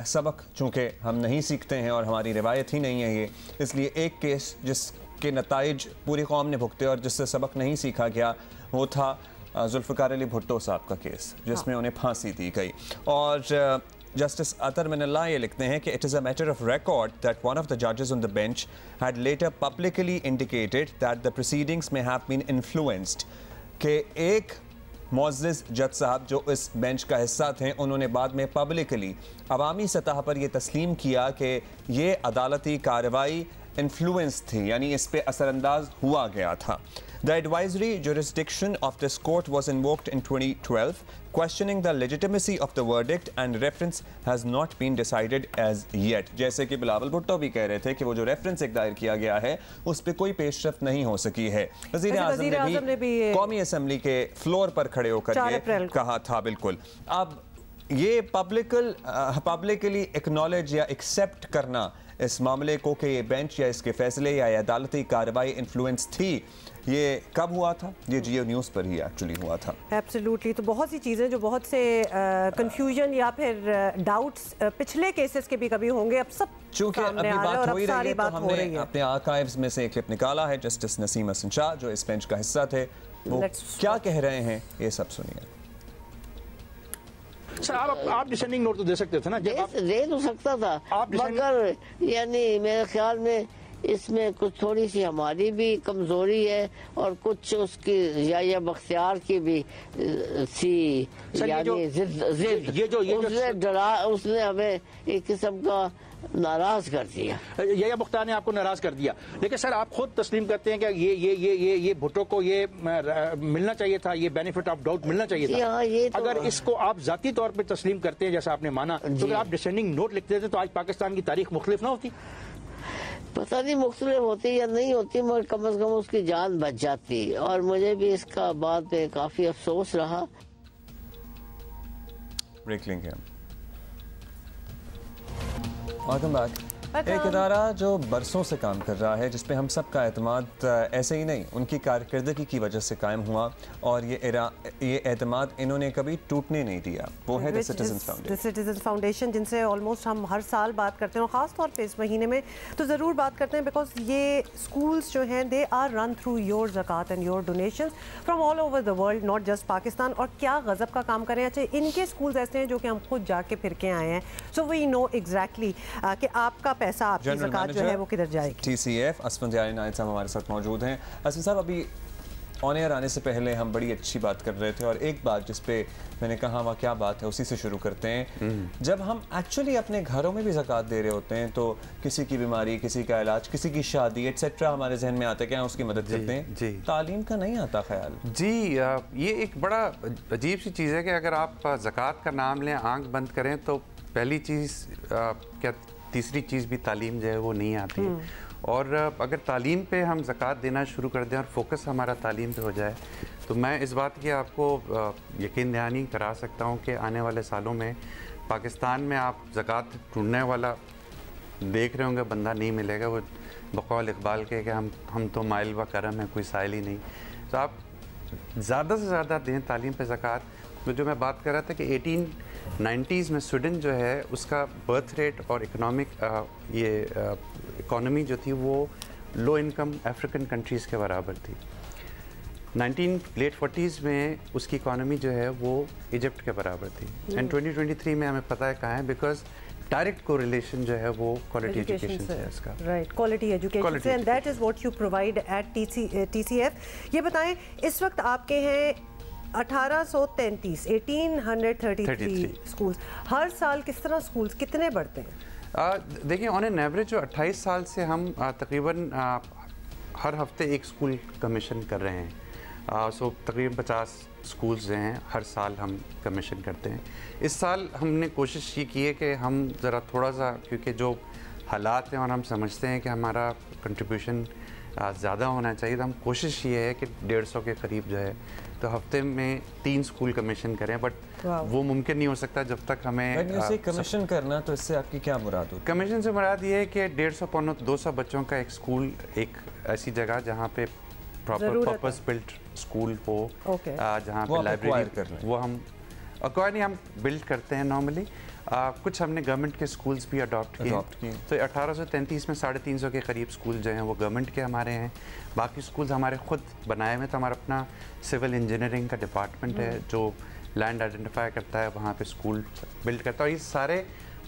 सबक चूँकि हम नहीं सीखते हैं और हमारी रिवायत ही नहीं है ये, इसलिए एक केस जिसके नताइज पूरी कौम ने भुगते और जिससे सबक नहीं सीखा गया वो था जुल्फ़िकार अली भुट्टो साहब का केस, जिसमें उन्हें फांसी दी गई। और जस्टिस अतहर मिनल्लाह ये लिखते हैं कि it is a matter of record that one of the जजेस on the bench had later publicly indicated that the proceedings may have been influenced, कि एक मुअज़्ज़िज़ जज साहब जो इस बेंच का हिस्सा थे, उन्होंने बाद में पब्लिकली अवामी सतह पर यह तस्लीम किया कि ये अदालती कार्रवाई इन्फ्लुएंस थी, यानी इस पे असरअंदाज हुआ गया था। The advisory jurisdiction of this court was invoked in 2012, questioning the legitimacy of the verdict, and reference has not been decided as yet. जैसे कि बिलावल भुट्टो भी कह रहे थे कि वो जो रेफरेंस एक दायर किया गया है उस पर कोई पेशरफ नहीं हो सकी है। वज़ीर आज़म ने भी कौमी असम्बली के फ्लोर पर खड़े होकर ये कहा था। बिल्कुल, अब ये पब्लिकली एक्नॉलेज या एक्सेप्ट करना इस मामले को कि ये बेंच या इसके फैसले या अदालती कार्रवाई इन्फ्लुएंस थी, ये कब हुआ था? ये जियो न्यूज़ पर ही एक्चुअली हुआ था। एब्सोल्युटली। तो बहुत सी चीज़ें जो बहुत से कंफ्यूजन या फिर डाउट्स पिछले केसेस के भी कभी होंगे, अब सब चूंकि अभी बात हो ही रही है तो हमने अपने आर्काइव्स में से एक क्लिप निकाला है। जस्टिस नसीम हसन शाह जो इस बेंच का हिस्सा थे, वो क्या कह रहे हैं ये सब सुनिए। सर, आप डिसेंडिंग नोट तो दे सकते थे ना? दे तो सकता था, मगर यानी मेरे ख्याल में इसमें कुछ थोड़ी सी हमारी भी कमजोरी है और कुछ उसकी या बख्तियार की भी थी, यानी जिद उसने हमें एक किस्म का नाराज कर दिया। या मुख्तार ने आपको नाराज कर दिया, लेकिन सर आप खुद तस्लीम करते हैं कि ये भुट्टो को ये मिलना चाहिए था, ये बेनिफिट ऑफ डाउट मिलना चाहिए था। ये तो अगर इसको आप जाती तौर पे तस्लीम करते हैं जैसा आपने माना, तो अगर आप डिसेंडिंग नोट लिखते थे तो आज पाकिस्तान की तारीख मुख्तलिफ ना होती? पता नहीं मुख्तलिफ होती या नहीं होती, मगर कम से कम उसकी जान बच जाती, और मुझे भी इसका बाद में काफी अफसोस रहा। ब्रेक लेंगे हम। Welcome back. एक इदारा जो बरसों से काम कर रहा है, जिसपे हम सब का एतमाद ऐसे ही नहीं उनकी कारकर्दगी की वजह से कायम हुआ, और ये एतमाद इन्होंने कभी टूटने नहीं दिया, वो है द सिटीजन फाउंडेशन, जिनसे ऑलमोस्ट हम हर साल बात करते हैं, और ख़ास तौर पे इस महीने में तो ज़रूर बात करते हैं, बिकॉज ये स्कूल्स जो हैं they are run through your zakat and your donations from all over the world, not just Pakistan. और क्या गज़ब का काम करें। अच्छा, इनके स्कूल्स ऐसे हैं जो कि हम खुद जाके फिर के आए हैं, सो वी नो एग्जैक्टली कि आपका पैसा, आपकी ज़कात जो है वो किधर जाएगी। TCF असफंदियारी नायद साहब हमारे साथ मौजूद हैं। असफंद साहब, अभी ऑन एयर आने से पहले हम बड़ी अच्छी बात कर रहे थे, और एक बात जिस पे मैंने कहा वह क्या बात है, उसी से शुरू करते हैं। जब हम एक्चुअली अपने घरों में भी ज़कात दे रहे होते हैं तो किसी की बीमारी, किसी का इलाज, किसी की शादी एटसेट्रा हमारे जहन में आता है, क्या उसकी मदद करते हैं। तालीम का नहीं आता ख्याल। जी, ये एक बड़ा अजीब सी चीज़ है कि अगर आप ज़कात का नाम लें, आंख बंद करें, तो पहली चीज़ क्या तीसरी चीज़ भी तालीम जो है वो नहीं आती है। और अगर तालीम पे हम ज़कात देना शुरू कर दें और फोकस हमारा तालीम पे हो जाए, तो मैं इस बात की आपको यकीन दहानी करा सकता हूँ कि आने वाले सालों में पाकिस्तान में आप ज़कात ढूंढने वाला देख रहे होंगे बंदा नहीं मिलेगा। वो बकौल इकबाल के कि हम तो माइल व करम है, कोई साइल ही नहीं। तो आप ज़्यादा से ज़्यादा दें तालीम पे ज़कात। तो जो मैं बात कर रहा था कि 1890s में स्वीडन जो है उसका बर्थ रेट और इकोनॉमी जो थी वो लो इनकम अफ्रीकन कंट्रीज़ के बराबर थी। लेट 40s में उसकी इकोनॉमी जो है वो इजिप्ट के बराबर थी। एंड 2023 में हमें पता है कहाँ है, बिकॉज डायरेक्ट कोरिलेशन जो है वो क्वालिटी एजुकेशन से है इसका। राइट, क्वालिटी एजुकेशन से, and that is what you provide eight TCF। ये बताएं, इस वक्त आपके हैं 1833 स्कूल्स। हर साल किस तरह स्कूल्स कितने बढ़ते हैं? देखिए, ऑन एन एवरेज जो 28 साल से हम तकरीबन हर हफ्ते एक स्कूल कमीशन कर रहे हैं। सो तकरीबन 50 स्कूल्स जो हैं हर साल हम कमीशन करते हैं। इस साल हमने कोशिश ये की है कि हम ज़रा थोड़ा सा, क्योंकि जो हालात हैं और हम समझते हैं कि हमारा कंट्रीब्यूशन ज़्यादा होना चाहिए, तो हम कोशिश ये है कि 150 के करीब जो है तो हफ्ते में 3 स्कूल कमीशन करें। बट वो मुमकिन नहीं हो सकता जब तक हमें कमीशन करना। तो इससे आपकी क्या मुराद होती है? कमीशन से मुराद ये है कि 150-200 बच्चों का एक स्कूल, एक ऐसी जगह जहाँ पे प्रॉपर पर्पस बिल्ट स्कूल हो, जहाँ पे लाइब्रेरी, वो हम एक्वायर नहीं, हम बिल्ड करते हैं नॉर्मली। कुछ हमने गवर्नमेंट के स्कूल्स भी अडॉप्ट किए। तो 1833 में 350 के करीब स्कूल जो हैं वो गवर्नमेंट के हमारे हैं। बाकी स्कूल्स हमारे खुद बनाए हुए। तो हमारा अपना सिविल इंजीनियरिंग का डिपार्टमेंट है जो लैंड आइडेंटिफाई करता है, वहाँ पे स्कूल बिल्ड करता है। और ये सारे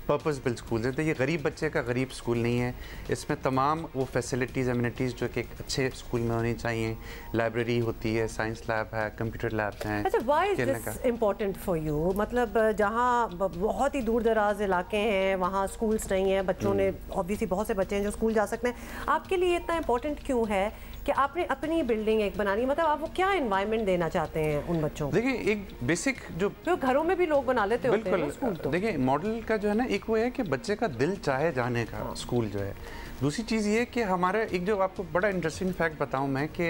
पर्पस बिल्ड स्कूल है। तो ये गरीब बच्चे का गरीब स्कूल नहीं है, इसमें तमाम वो फैसिलिटीज़ एमिनिटीज़ जो कि एक अच्छे स्कूल में होनी चाहिए। लाइब्रेरी होती है, साइंस लैब है, कंप्यूटर लैब हैं। अच्छा, why is this important for you? मतलब जहाँ बहुत ही दूर दराज इलाके हैं वहाँ स्कूल्स नहीं हैं, बच्चों ने ऑब्वियसली बहुत से बच्चे हैं जो स्कूल जा सकते हैं, आपके लिए इतना इम्पोर्टेंट क्यों है कि आपने अपनी बिल्डिंग एक बनानी? मतलब आप वो क्या एनवायरनमेंट देना चाहते हैं उन बच्चों को? देखिए, एक बेसिक जो तो घरों में भी लोग बना लेते होते हैं ना स्कूल। तो देखिए, मॉडल का जो है ना, एक वो है कि बच्चे का दिल चाहे जाने का स्कूल जो है। दूसरी चीज़ ये कि हमारा एक जो आपको बड़ा इंटरेस्टिंग फैक्ट बताऊं मैं कि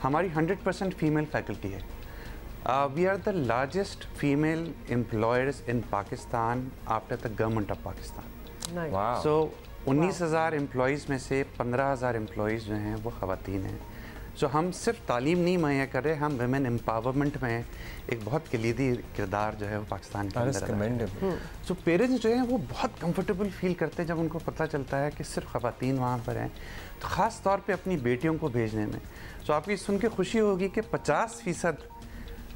हमारी 100% फीमेल फैकल्टी है। We are the largest female employers in Pakistan after the government of Pakistan. So 19,000 employees में से 15,000 एम्प्लॉयज़ जो हैं वो ख़वातीन हैं। सो हम सिर्फ तालीम नहीं मुहैया कर रहे, हम वुमेन एम्पावरमेंट में एक बहुत कलीदी किरदार जो है वो पाकिस्तान के अंदर है। सो पेरेंट्स जो हैं वो बहुत कंफर्टेबल फील करते हैं जब उनको पता चलता है कि सिर्फ ख़वातीन वहाँ पर हैं, तो ख़ास तौर पे अपनी बेटियों को भेजने में। सो आपकी सुन के खुशी होगी कि 50%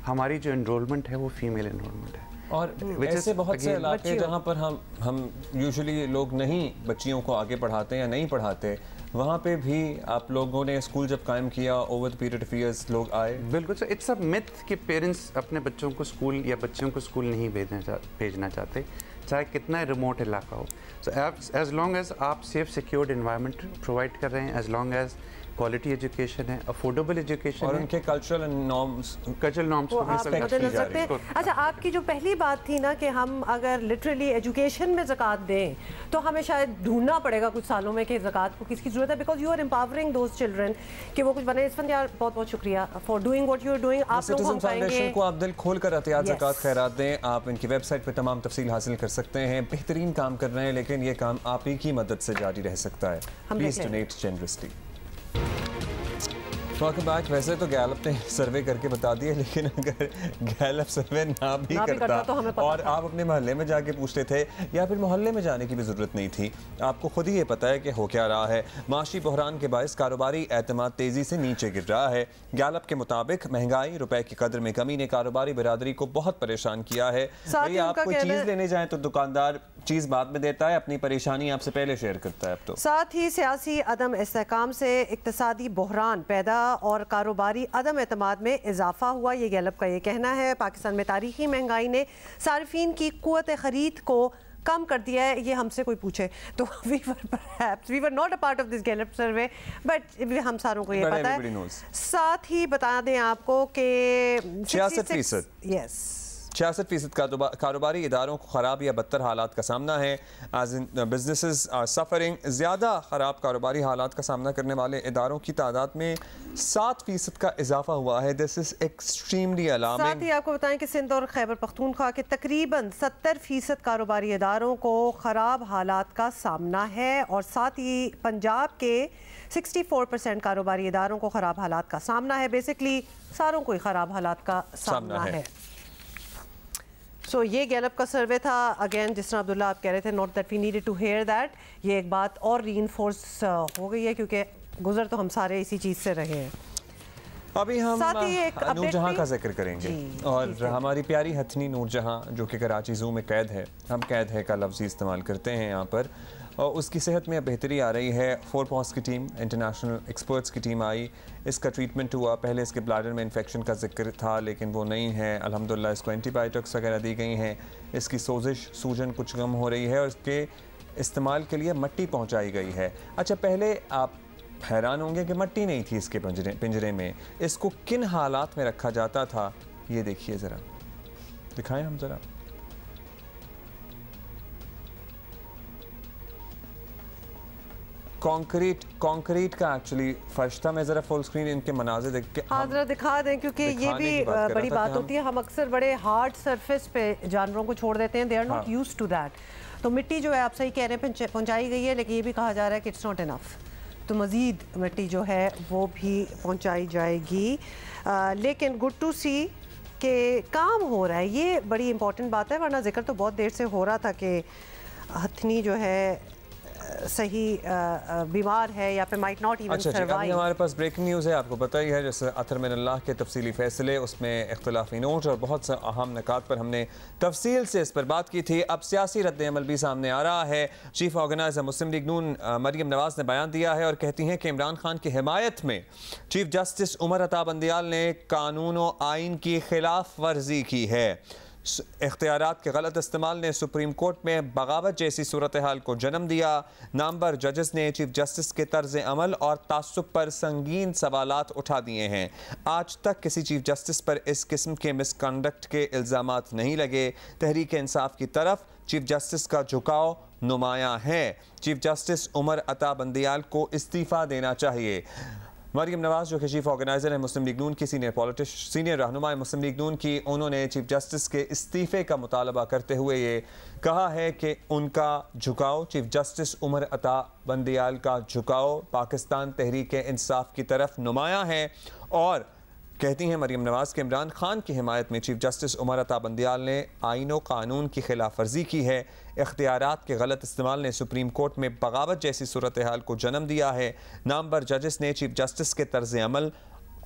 हमारी जो एनरोलमेंट है वो फीमेल एनरोलमेंट है। और ऐसे बहुत से इलाके हैं जहाँ पर हम यूजुअली लोग नहीं बच्चियों को आगे पढ़ाते या नहीं पढ़ाते, वहाँ पे भी आप लोगों ने स्कूल जब कायम किया over the period of years लोग आए। बिल्कुल सर, इट्स अ मिथ कि पेरेंट्स अपने बच्चों को स्कूल या बच्चियों को स्कूल नहीं भेजना चाहते, चाहे कितना रिमोट इलाका हो। सो एज लॉन्ग एज आप सेफ सिक्योर्ड एनवायरनमेंट प्रोवाइड कर रहे हैं, as long as quality education है, अफोर्डेबल एजुकेशन और उनके कल्चरल नॉर्म्स बदल सकते हैं। अच्छा, आपकी जो पहली बात थी ना कि हम अगर लिटरली एजुकेशन में ज़कात दें तो हमें शायद ढूंढना पड़ेगा कुछ सालों में कि ज़कात को किसकी ज़रूरत है, because you are empowering those children कि वो कुछ बने। इसफंदियार, बहुत बहुत शुक्रिया for doing what you are doing. आप लोगों को फाउंडेशन को आप दिल खोल कर एहतियात ज़कात खैरात दें। आप इनकी वेबसाइट पर तमाम तफसील हासिल कर सकते हैं। बेहतरीन काम कर रहे हैं, लेकिन ये काम आप ही की मदद से जारी रह सकता है। Please donate generously. Welcome back. वैसे तो गैलप ने सर्वे करके बता दिया, लेकिन अगर गैलप सर्वे ना भी करता तो हमें और आप अपने मोहल्ले में जाके पूछते थे या फिर मोहल्ले में जाने की भी ज़रूरत नहीं थी, आपको खुद ही ये पता है कि हो क्या रहा है। माशी बहरान के बायस कारोबारी एतमाद तेज़ी से नीचे गिर रहा है। गैलप के मुताबिक महंगाई, रुपए की कदर में कमी ने कारोबारी बिरादरी को बहुत परेशान किया है। भाई आप कोई चीज़ लेने जाएँ तो दुकानदार चीज़ बाद में देता है, अपनी परेशानी आपसे पहले शेयर करता है। अब तो साथ ही सियासी अदम इस्तेहकाम से इक्तिसादी बहरान पैदा और कारोबारी अदम एतमाद में इजाफा हुआ, ये गैलप का ये कहना है। पाकिस्तान में तारीखी महंगाई ने सार्फिन की कुव्वत खरीद को कम कर दिया है। ये हमसे कोई पूछे तो we were not a part of this Gallup survey, but हम सारों को ये पता है। साथ ही बता दें आपको कि 66% 66% कारोबारी इदारों को ख़राब या बदतर हालात का सामना है। As in businesses are suffering. ज़्यादा ख़राब कारोबारी हालात का सामना करने वाले इदारों की तादाद में 7% का इजाफा हुआ है। This is extremely alarming. साथ ही आपको बताएं कि सिंध और खैबर पख्तूनख्वा के तकरीबन 70% कारोबारी इदारों को ख़राब हालात का सामना है, और साथ ही पंजाब के 64% कारोबारी इदारों को ख़राब हालात का सामना है। बेसिकली सारों को ही ख़राब हालात का सामना है। सो ये गैलप का सर्वे था। अगेन, जिस तरह अब्दुल्ला आप कह रहे थे, not that we needed to hear that, ये एक बात और रीइंफोर्स हो गई है क्योंकि गुजर तो हम सारे इसी चीज़ से रहे हैं। अभी हम नूरजहां का जिक्र करेंगे, और हमारी प्यारी हथनी नूरजहां जो कि कराची ज़ू में कैद है, हम कैद है का लफ्ज़ इस्तेमाल करते हैं यहाँ पर, और उसकी सेहत में बेहतरी आ रही है। 4 पॉस की टीम, इंटरनेशनल एक्सपर्ट्स की टीम आई, इसका ट्रीटमेंट हुआ। पहले इसके ब्लैडर में इन्फेक्शन का जिक्र था, लेकिन वो नहीं है अल्हम्दुलिल्लाह। इसको एंटीबायोटिक्स वगैरह दी गई हैं, इसकी सोजिश सूजन कुछ कम हो रही है, और इसके इस्तेमाल के लिए मट्टी पहुँचाई गई है। अच्छा, पहले आप हैरान होंगे कि मट्टी नहीं थी इसके पिंजरे में, इसको किन हालात में रखा जाता था, ये देखिए ज़रा, दिखाएं हम ज़रा। कंक्रीट का एक्चुअली फर्श था। मैं जरा फुल स्क्रीन इनके मनाज़िर देख के जरा दिखा दें, क्योंकि ये भी बड़ी बात होती है। हम अक्सर बड़े हार्ड सरफेस पे जानवरों को छोड़ देते हैं, they are not used to that. तो मिट्टी जो है, आप सही कह रहे हैं, पहुंचाई गई है, लेकिन ये भी कहा जा रहा है कि इट्स नॉट इनफ, तो मज़ीद मिट्टी जो है वो भी पहुंचाई जाएगी। लेकिन गुड टू सी कि काम हो रहा है, ये बड़ी इंपॉर्टेंट बात है, वरना जिक्र तो बहुत देर से हो रहा था कि हथनी जो है सही बीमार है या फिर माइट नॉट इवन सर्वाइव। हमारे पास ब्रेकिंग न्यूज़ है, आपको पता ही है, जैसे अतर मिनल्लाह के तफसीली फैसले, उसमें इख्तिलाफी नोट और बहुत से अहम निकात पर हमने तफसील से इस पर बात की थी। अब सियासी रद्द-ए-अमल भी सामने आ रहा है। चीफ ऑर्गेनाइजर मुस्लिम लीग नून मरियम नवाज ने बयान दिया है और कहती हैं कि इमरान खान की हिमायत में चीफ जस्टिस उमर अता बंदियाल ने कानून और आइन की खिलाफ वर्जी की है। इख्तियारात के गलत इस्तेमाल ने सुप्रीम कोर्ट में बगावत जैसी सूरत हाल को जन्म दिया। नामवर जजेस ने चीफ जस्टिस के तर्ज अमल और तासुब पर संगीन सवालात उठा दिए हैं। आज तक किसी चीफ जस्टिस पर इस किस्म के मिसकंडक्ट के इल्ज़ामात नहीं लगे। तहरीक इंसाफ की तरफ चीफ जस्टिस का झुकाव नुमायां है। चीफ जस्टिस उमर अता बंदियाल को इस्तीफ़ा देना चाहिए। मरियम नवाज जो कि चीफ ऑर्गेनाइजर है मुस्लिम लीग नून की, सीनियर रहनुमा मुस्लिम लीग नून की, उन्होंने चीफ जस्टिस के इस्तीफ़े का मुतालबा करते हुए ये कहा है कि उनका झुकाव, चीफ जस्टिस उमर अता बंदियाल का झुकाव पाकिस्तान तहरीक इंसाफ की तरफ नुमायां है। और कहती हैं मरियम नवाज के इमरान खान की हिमायत में चीफ जस्टिस उमर अता बंदियाल ने आईन व कानून की खिलाफ वर्जी की है। इख्तियारात के गलत इस्तेमाल ने सुप्रीम कोर्ट में बगावत जैसी सूरत हाल को जन्म दिया है। नामवर जजेस ने चीफ जस्टिस के तर्ज अमल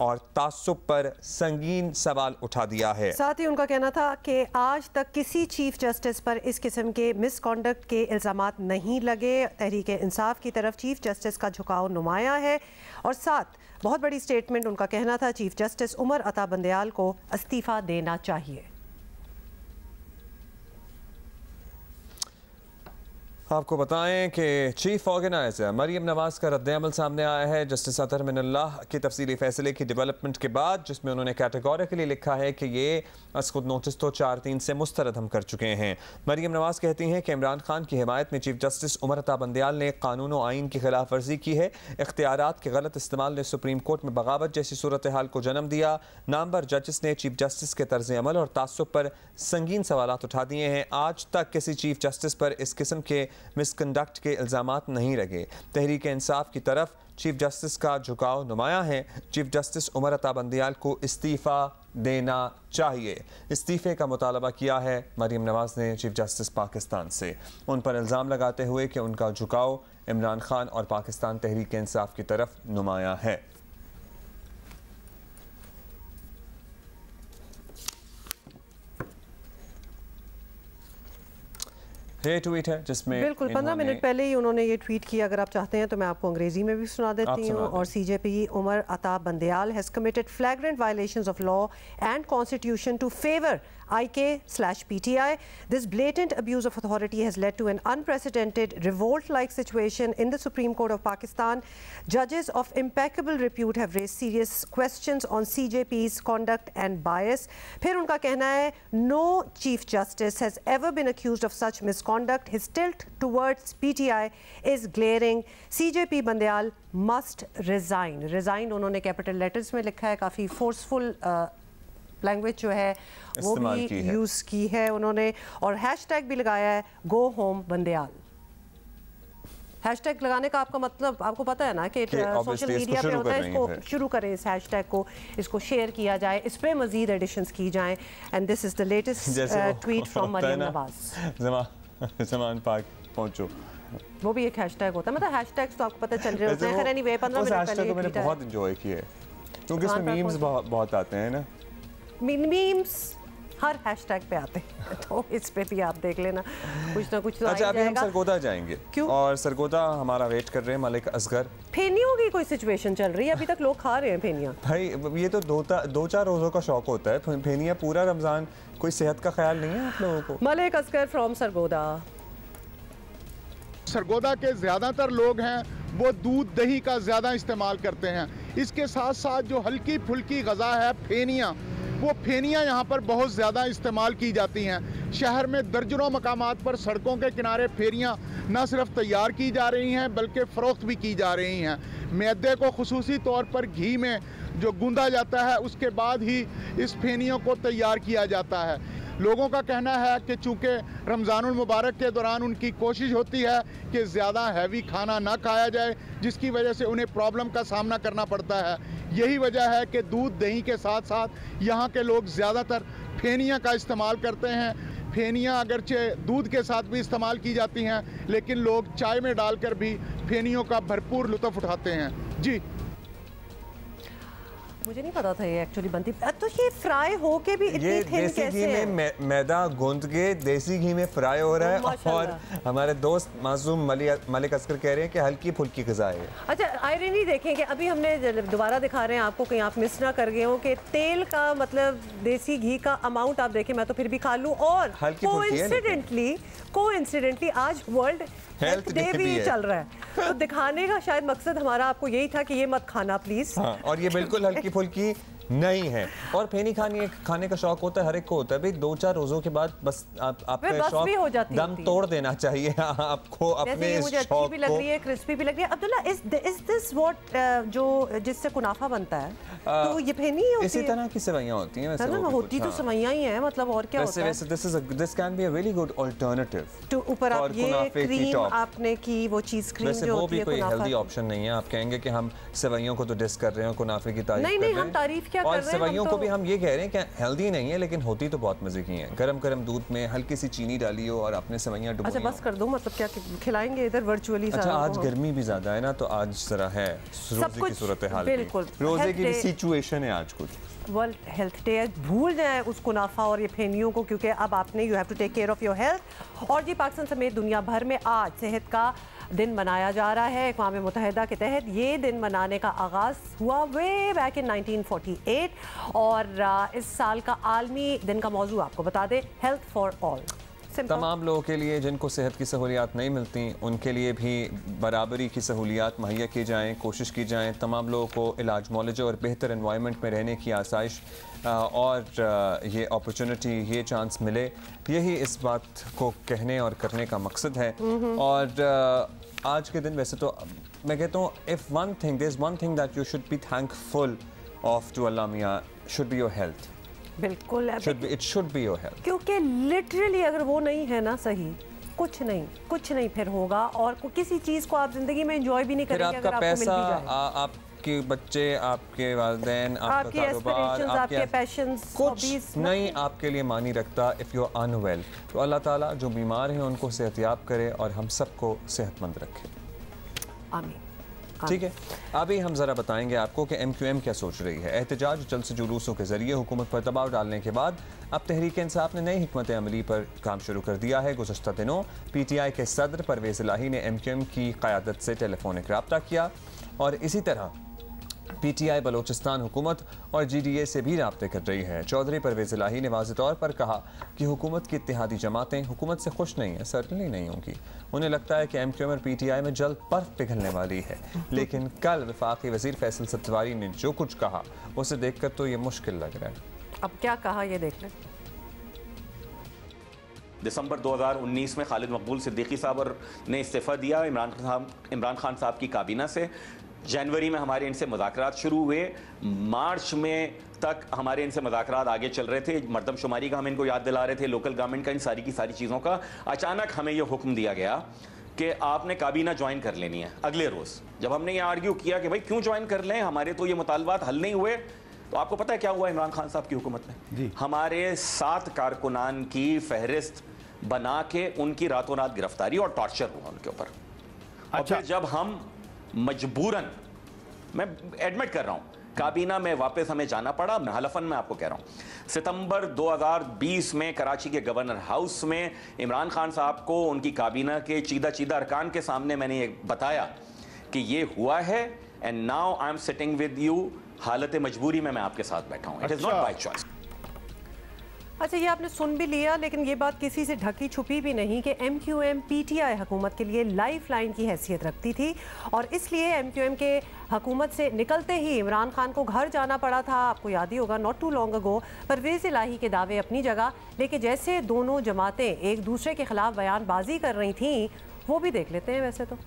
और तासुब पर संगीन सवाल उठा दिया है। साथ ही उनका कहना था कि आज तक किसी चीफ जस्टिस पर इस किस्म के मिसकॉन्डक्ट के इल्ज़ामात नहीं लगे। तहरीक इंसाफ की तरफ चीफ जस्टिस का झुकाव नुमायां है। और साथ बहुत बड़ी स्टेटमेंट, उनका कहना था चीफ जस्टिस उमर अता बंदियाल को इस्तीफ़ा देना चाहिए। आपको बताएं कि चीफ ऑर्गेनाइजर मरियम नवाज का रद्द-ए-अमल सामने आया है जस्टिस अतर मिनल्लाह की तफसीली फैसले की डेवलपमेंट के बाद, जिसमें उन्होंने कैटेगोरिकली लिखा है कि ये खुद नोटिस तो 4-3 से मुस्तरद हम कर चुके हैं। मरियम नवाज कहती हैं कि इमरान खान की हिमायत में चीफ जस्टिस उमर अता बंदियाल ने कानून और आइन की खिलाफ वर्जी की है। इख्तियारात के गलत इस्तेमाल ने सुप्रीम कोर्ट में बगावत जैसी सूरत हाल को जन्म दिया। नामवर जजेस ने चीफ जस्टिस के तर्ज अमल और तासुब पर संगीन सवालात उठा दिए हैं। आज तक किसी चीफ जस्टिस पर इस किस्म के मिसकंडक्ट के इल्ज़ामात नहीं लगे। तहरीक इंसाफ की तरफ चीफ जस्टिस का झुकाव नुमायां है। चीफ जस्टिस उमर अता बंदियाल को इस्तीफ़ा देना चाहिए। इस्तीफ़े का मुतालबा किया है मरियम नवाज ने चीफ जस्टिस पाकिस्तान से, उन पर इल्ज़ाम लगाते हुए कि उनका झुकाव इमरान खान और पाकिस्तान तहरीक इंसाफ की तरफ नुमायां है। ये ट्वीट है जिसमें बिल्कुल 15 मिनट पहले ही उन्होंने ये ट्वीट किया। अगर आप चाहते हैं तो मैं आपको अंग्रेजी में भी सुना देती हूँ। और CJP Umar Ata Bandial has committed flagrant violations of law and constitution to favour IK/PTI. This blatant abuse of authority has led to an unprecedented revolt-like situation in the Supreme Court of Pakistan. Judges of impeccable repute have raised serious questions on CJP's conduct and bias. फिर उनका कहना है, no chief justice has ever been accused of such misconduct. His tilt towards PTI is glaring. CJP Bandial must resign. Resign उन्होंने capital letters में लिखा है। काफ़ी forceful language जो है वो भी यूज़ की है उन्होंने। और हैशटैग भी लगाया है, गो होम बंदियाल। हैशटैग लगाने का आपका मतलब आपको पता है ना कि सोशल मीडिया पे होता है। इसको शुरू करें, इस हैशटैग को, इसको शेयर किया जाए, इस पे मजीद एडिशंस की जाएं। And this is the latest tweet from Maryam Nawaz. Zaman Park पहुंचो, वो भी एक हैशटैग होता है। मतलब हैशटैग्स तो आपको पता चल रहे होते हैं। खैर एनीवे 15 मिनट पहले मैंने बहुत एंजॉय किया क्योंकि इसमें मीम्स बहुत आते हैं ना। मीम्स हर हैशटैग पे आते हैं तो इस पे भी आप देख लेना, कुछ ना कुछ तो अच्छा, अभी हम सरगोदा जाएंगे। क्यों? और सरगोदा हमारा वेट कर रहे हैं मलिक असगर। फेनियों की कोई सिचुएशन चल रही है? अभी तक लोग खा रहे हैं फेनियां। भाई ये तो 2-4 रोज़ों का शौक होता है, फेनियां पूरा रमज़ान, कोई सेहत का ख्याल नहीं है आप लोगों को? मलिक असगर फ्रॉम सरगोदा। सरगोदा के ज़्यादातर लोग हैं वो दूध दही का ज़्यादा इस्तेमाल करते हैं। इसके साथ साथ जो हल्की फुल्की गज़ा है फेनियाँ, वो फेनियाँ यहाँ पर बहुत ज़्यादा इस्तेमाल की जाती हैं। शहर में दर्जनों मकामात पर सड़कों के किनारे फेरियाँ न सिर्फ तैयार की जा रही हैं बल्कि फ़रोख्त भी की जा रही हैं। मैदे को खुसूसी तौर पर घी में जो गूंदा जाता है उसके बाद ही इस फेनियों को तैयार किया जाता है। लोगों का कहना है कि चूँकि रमज़ानुल मुबारक के दौरान उनकी कोशिश होती है कि ज़्यादा हैवी खाना ना खाया जाए, जिसकी वजह से उन्हें प्रॉब्लम का सामना करना पड़ता है। यही वजह है कि दूध दही के साथ साथ यहाँ के लोग ज़्यादातर फेनियाँ का इस्तेमाल करते हैं। फेनियाँ अगरचे दूध के साथ भी इस्तेमाल की जाती हैं, लेकिन लोग चाय में डालकर भी फेनियों का भरपूर लुत्फ़ उठाते हैं। जी, मुझे नहीं पता था ये एक्चुअली बनती। तो ये फ्राई होके भी इतनी थिन कैसे है? देसी घी में मैदा गूंद के देसी घी में फ्राई हो रहा है। और हमारे दोस्त मासूम मलिक असगर कह रहे हैं कि हल्की फुल्की ग़िज़ा है। अच्छा, आयरनी देखें कि अभी हमने दोबारा दिखा रहे हैं आपको, कहीं आप मिस ना कर गए हो कि तेल का मतलब देसी घी का अमाउंट आप देखें, मैं तो फिर भी खा लूँ। और कोइंसिडेंटली आज वर्ल्ड हेल्थ डे भी चल रहा है, तो दिखाने का शायद मकसद हमारा आपको यही था कि ये मत खाना प्लीज। हाँ, और ये बिल्कुल हल्की फुल्की नहीं है। और फेनी खाने का शौक होता है, हर एक को होता है भाई। 2-4 रोजों के बाद बस आपका शौक दम तोड़ देना चाहिए आपको अपने इस मुझे अच्छी भी लग रही है, क्रिस्पी भी लग रही है। अब्दुल्ला, इज दिस व्हाट जो जिससे कुनाफा बनता है, तो ये फेनी होती है? इसी तरह की सेवइयां होती हैं वैसे। होती तो सेवइयां ही हैं, मतलब और क्या होता है? This can be a really good alternative to ऊपर आप ये क्रीम आपने की वो चीज क्रीम जो होती है, कोई हेल्दी ऑप्शन नहीं है। आप कहेंगे कि हम सेवइयों को तो डिस कर रहे हैं, कुनाफे की तारीफ कर रहे हैं। नहीं, हम तारीफ क्या कर रहे हैं? सेवइयों को भी हम ये कह रहे हैं कि हेल्दी नहीं है, लेकिन होती तो बहुत मजे की हैं। गरम दूध में हल्की सी चीनी डाली हो और आपने सेवइयां डुबोई। अच्छा, बस कर दो, मतलब क्या खिलाएंगे इधर वर्चुअली? अच्छा, आज गर्मी भी ज्यादा है ना, तो आज जरा है रोजे की सूरत हाल, बिल्कुल रोजे की सिचुएशन है आज कुछ। वर्ल्ड हेल्थ डे है, भूल जाए उस कुनाफा और ये फेनियों को, क्योंकि अब आपने you have to take care of your health. और ये पाकिस्तान समेत दुनिया भर में आज सेहत का दिन मनाया जा रहा है। अक़वाम मुत्तहिदा के तहत ये दिन मनाने का आगाज़ हुआ वे बैक इन 1948 और इस साल का आलमी दिन का मौजू आपको बता दें, हेल्थ फॉर ऑल। तमाम लोगों के लिए जिनको सेहत की सहूलियात नहीं मिलती, उनके लिए भी बराबरी की सहूलियात मुहैया की जाएँ, कोशिश की जाएँ। तमाम लोगों को इलाज मुआलजे और बेहतर एनवायरनमेंट में रहने की आसाइश और ये अपॉर्चुनिटी, ये चांस मिले, यही इस बात को कहने और करने का मकसद है। और आज के दिन वैसे तो मैं कहता हूँ, if one thing, there is one thing that you should be thankful of to Allah मियाँ, शुड बी योर हेल्थ। बिल्कुल, it should be your health, क्योंकि लिटरली अगर वो नहीं है ना सही, कुछ नहीं फिर होगा। और किसी चीज़ को आप जिंदगी में एंजॉय भी नहीं करेंगे अगर आपको मिल भी जाए। आपके बच्चे, आपके वालिदैन, आपका कारोबार, आपके पैशंस, कुछ नहीं आपके लिए मानी रखता इफ़ यू आर अनवेल। तो अल्लाह ताला जो बीमार हैं उनको सेहतियाब करे और हम सबको सेहतमंद रखे। आमीन। ठीक है, अभी हम ज़रा बताएंगे आपको कि MQM क्या सोच रही है। एहतजाज जल्द से जुलूसों के जरिए हुकूमत पर दबाव डालने के बाद अब तहरीक इंसाफ ने नई हिकमत अमली पर काम शुरू कर दिया है। गुज़श्ता दिनों PTI के सदर परवेज़ इलाही ने MQM की क़यादत से टेलीफोनिक रब्ता किया और इसी तरह PTI बलोचिस्तान हुकूमत और GDA से भी राब्ते कर रही है। चौधरी परवेज़ इलाही ने वाज़ेह तौर पर कहा कि हुकूमत की इत्तेहादी जमातें हुकूमत से खुश नहीं है, सर्टनली नहीं होंगी। उन्हें लगता है कि MQM और PTI में जल्द बर्फ पिघलने वाली है। लेकिन कल वफाकी वज़ीर फैसल सत्तवारी ने जो कुछ कहा उसे देख कर तो ये मुश्किल लग रहा है। अब क्या कहा ये देख लें। दिसंबर 2019 में खालिद मकबूल सिद्दीकी साहब ने इस्तीफ़ा दिया इमरान खान साहब की काबीना से। जनवरी में हमारे इनसे मुज़ाकरात शुरू हुए, मार्च में तक हमारे इनसे मुज़ाकरात आगे चल रहे थे। मरदमशुमारी का हम इनको याद दिला रहे थे, लोकल गवर्नमेंट का, इन सारी की सारी चीज़ों का। अचानक हमें यह हुक्म दिया गया कि आपने काबीना ज्वाइन कर लेनी है अगले रोज़। जब हमने ये आर्ग्यू किया कि भाई क्यों ज्वाइन कर लें, हमारे तो ये मुतालबात हल नहीं हुए, तो आपको पता है क्या हुआ इमरान खान साहब की हुकूमत में? हमारे 7 कारकुनान की फहरिस्त बना के उनकी रातों रात गिरफ्तारी और टॉर्चर हुआ उनके ऊपर। और फिर जब हम मजबूरन, मैं एडमिट कर रहा हूं, काबीना में वापस हमें जाना पड़ा, मैं हलफन में आपको कह रहा हूं। सितंबर 2020 में कराची के गवर्नर हाउस में इमरान खान साहब को उनकी काबीना के चीदा अरकान के सामने मैंने ये बताया कि ये हुआ है, and now I am sitting with you. हालत मजबूरी में मैं आपके साथ बैठा हूं, it is not by choice. अच्छा, ये आपने सुन भी लिया, लेकिन ये बात किसी से ढकी छुपी भी नहीं कि MQM PTI हुकूमत के लिए लाइफ लाइन की हैसियत रखती थी और इसलिए MQM के हुकूमत से निकलते ही इमरान खान को घर जाना पड़ा था। आपको याद ही होगा, not too long ago. Pervaiz Elahi के दावे अपनी जगह, लेकिन जैसे दोनों जमातें एक दूसरे के खिलाफ बयानबाजी कर रही थी, वो भी देख लेते हैं। वैसे तो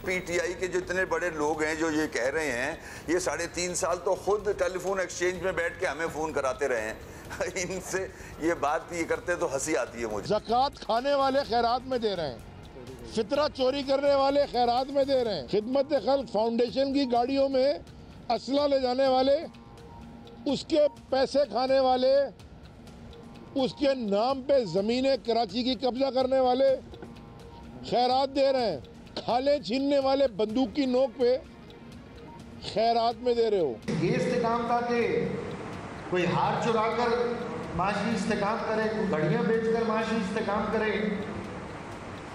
PTI के जो इतने बड़े लोग हैं जो ये कह रहे हैं, ये 3.5 साल तो खुद टेलीफोन एक्सचेंज में बैठ के हमें फ़ोन कराते रहे हैं। इनसे ये बात ये करते तो हंसी आती है मुझे। ज़कात खाने वाले खैरात में दे रहे हैं, फितरा चोरी करने वाले खैरात में दे रहे हैं, खिदमत खल्क फाउंडेशन की गाड़ियों में असला ले जाने वाले, उसके पैसे खाने वाले उसके नाम पे ज़मीनें कराची की कब्जा करने वाले खैरात दे रहे हैं, खाले छीनने वाले बंदूक की नोक पे खैरात में दे रहे हो। ये इस्तेकाम था कि कोई हार चुरा कर माशी इस्तेकाम करे, कोई घड़ियाँ बेच कर माशी इस्तेकाम करे,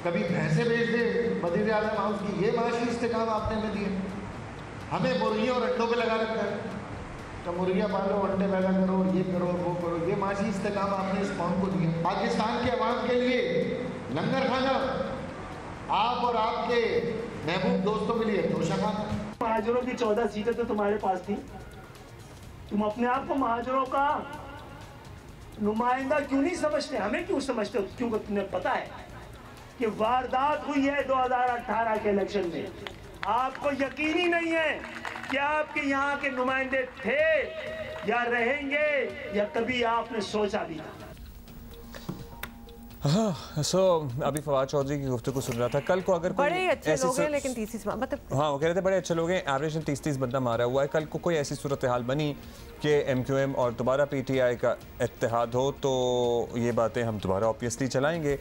कभी भैंसे बेच दे वज़ीर आज़म हाउस की, ये माशी इस्तेकाम आपने में दिए। हमें मुर्गियों और अंडों पे लगा रखा है, तो मुर्गियाँ पालो, अंडे पैदा करो, ये करो, वो करो, ये माशी इस्तेकाम आपने इस कौम को दिया। पाकिस्तान के अवाम के लिए लंगर खाना आप और आपके महबूब दोस्तों के लिए तोशाखाना। महाजरों की 14 सीटें तो तुम्हारे पास थी, तुम अपने आप को महाजरों का नुमाइंदा क्यों नहीं समझते? हमें क्यों समझते हो? क्योंकि तुम्हें पता है कि वारदात हुई है 2018 के इलेक्शन में। आपको यकीन ही नहीं है कि आपके यहाँ के नुमाइंदे थे या रहेंगे या कभी आपने सोचा भी था। अभी फवाद चौधरी की गुफ्तगू सुन रहा था। कल को अगर बड़े अच्छे लोग हैं लेकिन 30 मतलब हाँ वो कह रहे थे बड़े अच्छे लोग हैं, एवरेज 30 बंदा मारा हुआ है। कल को कोई ऐसी सूरत हाल बनी कि MQM और दोबारा PTI का इत्तेहाद हो तो ये बातें हम दोबारा ऑब्वियसली चलाएंगे।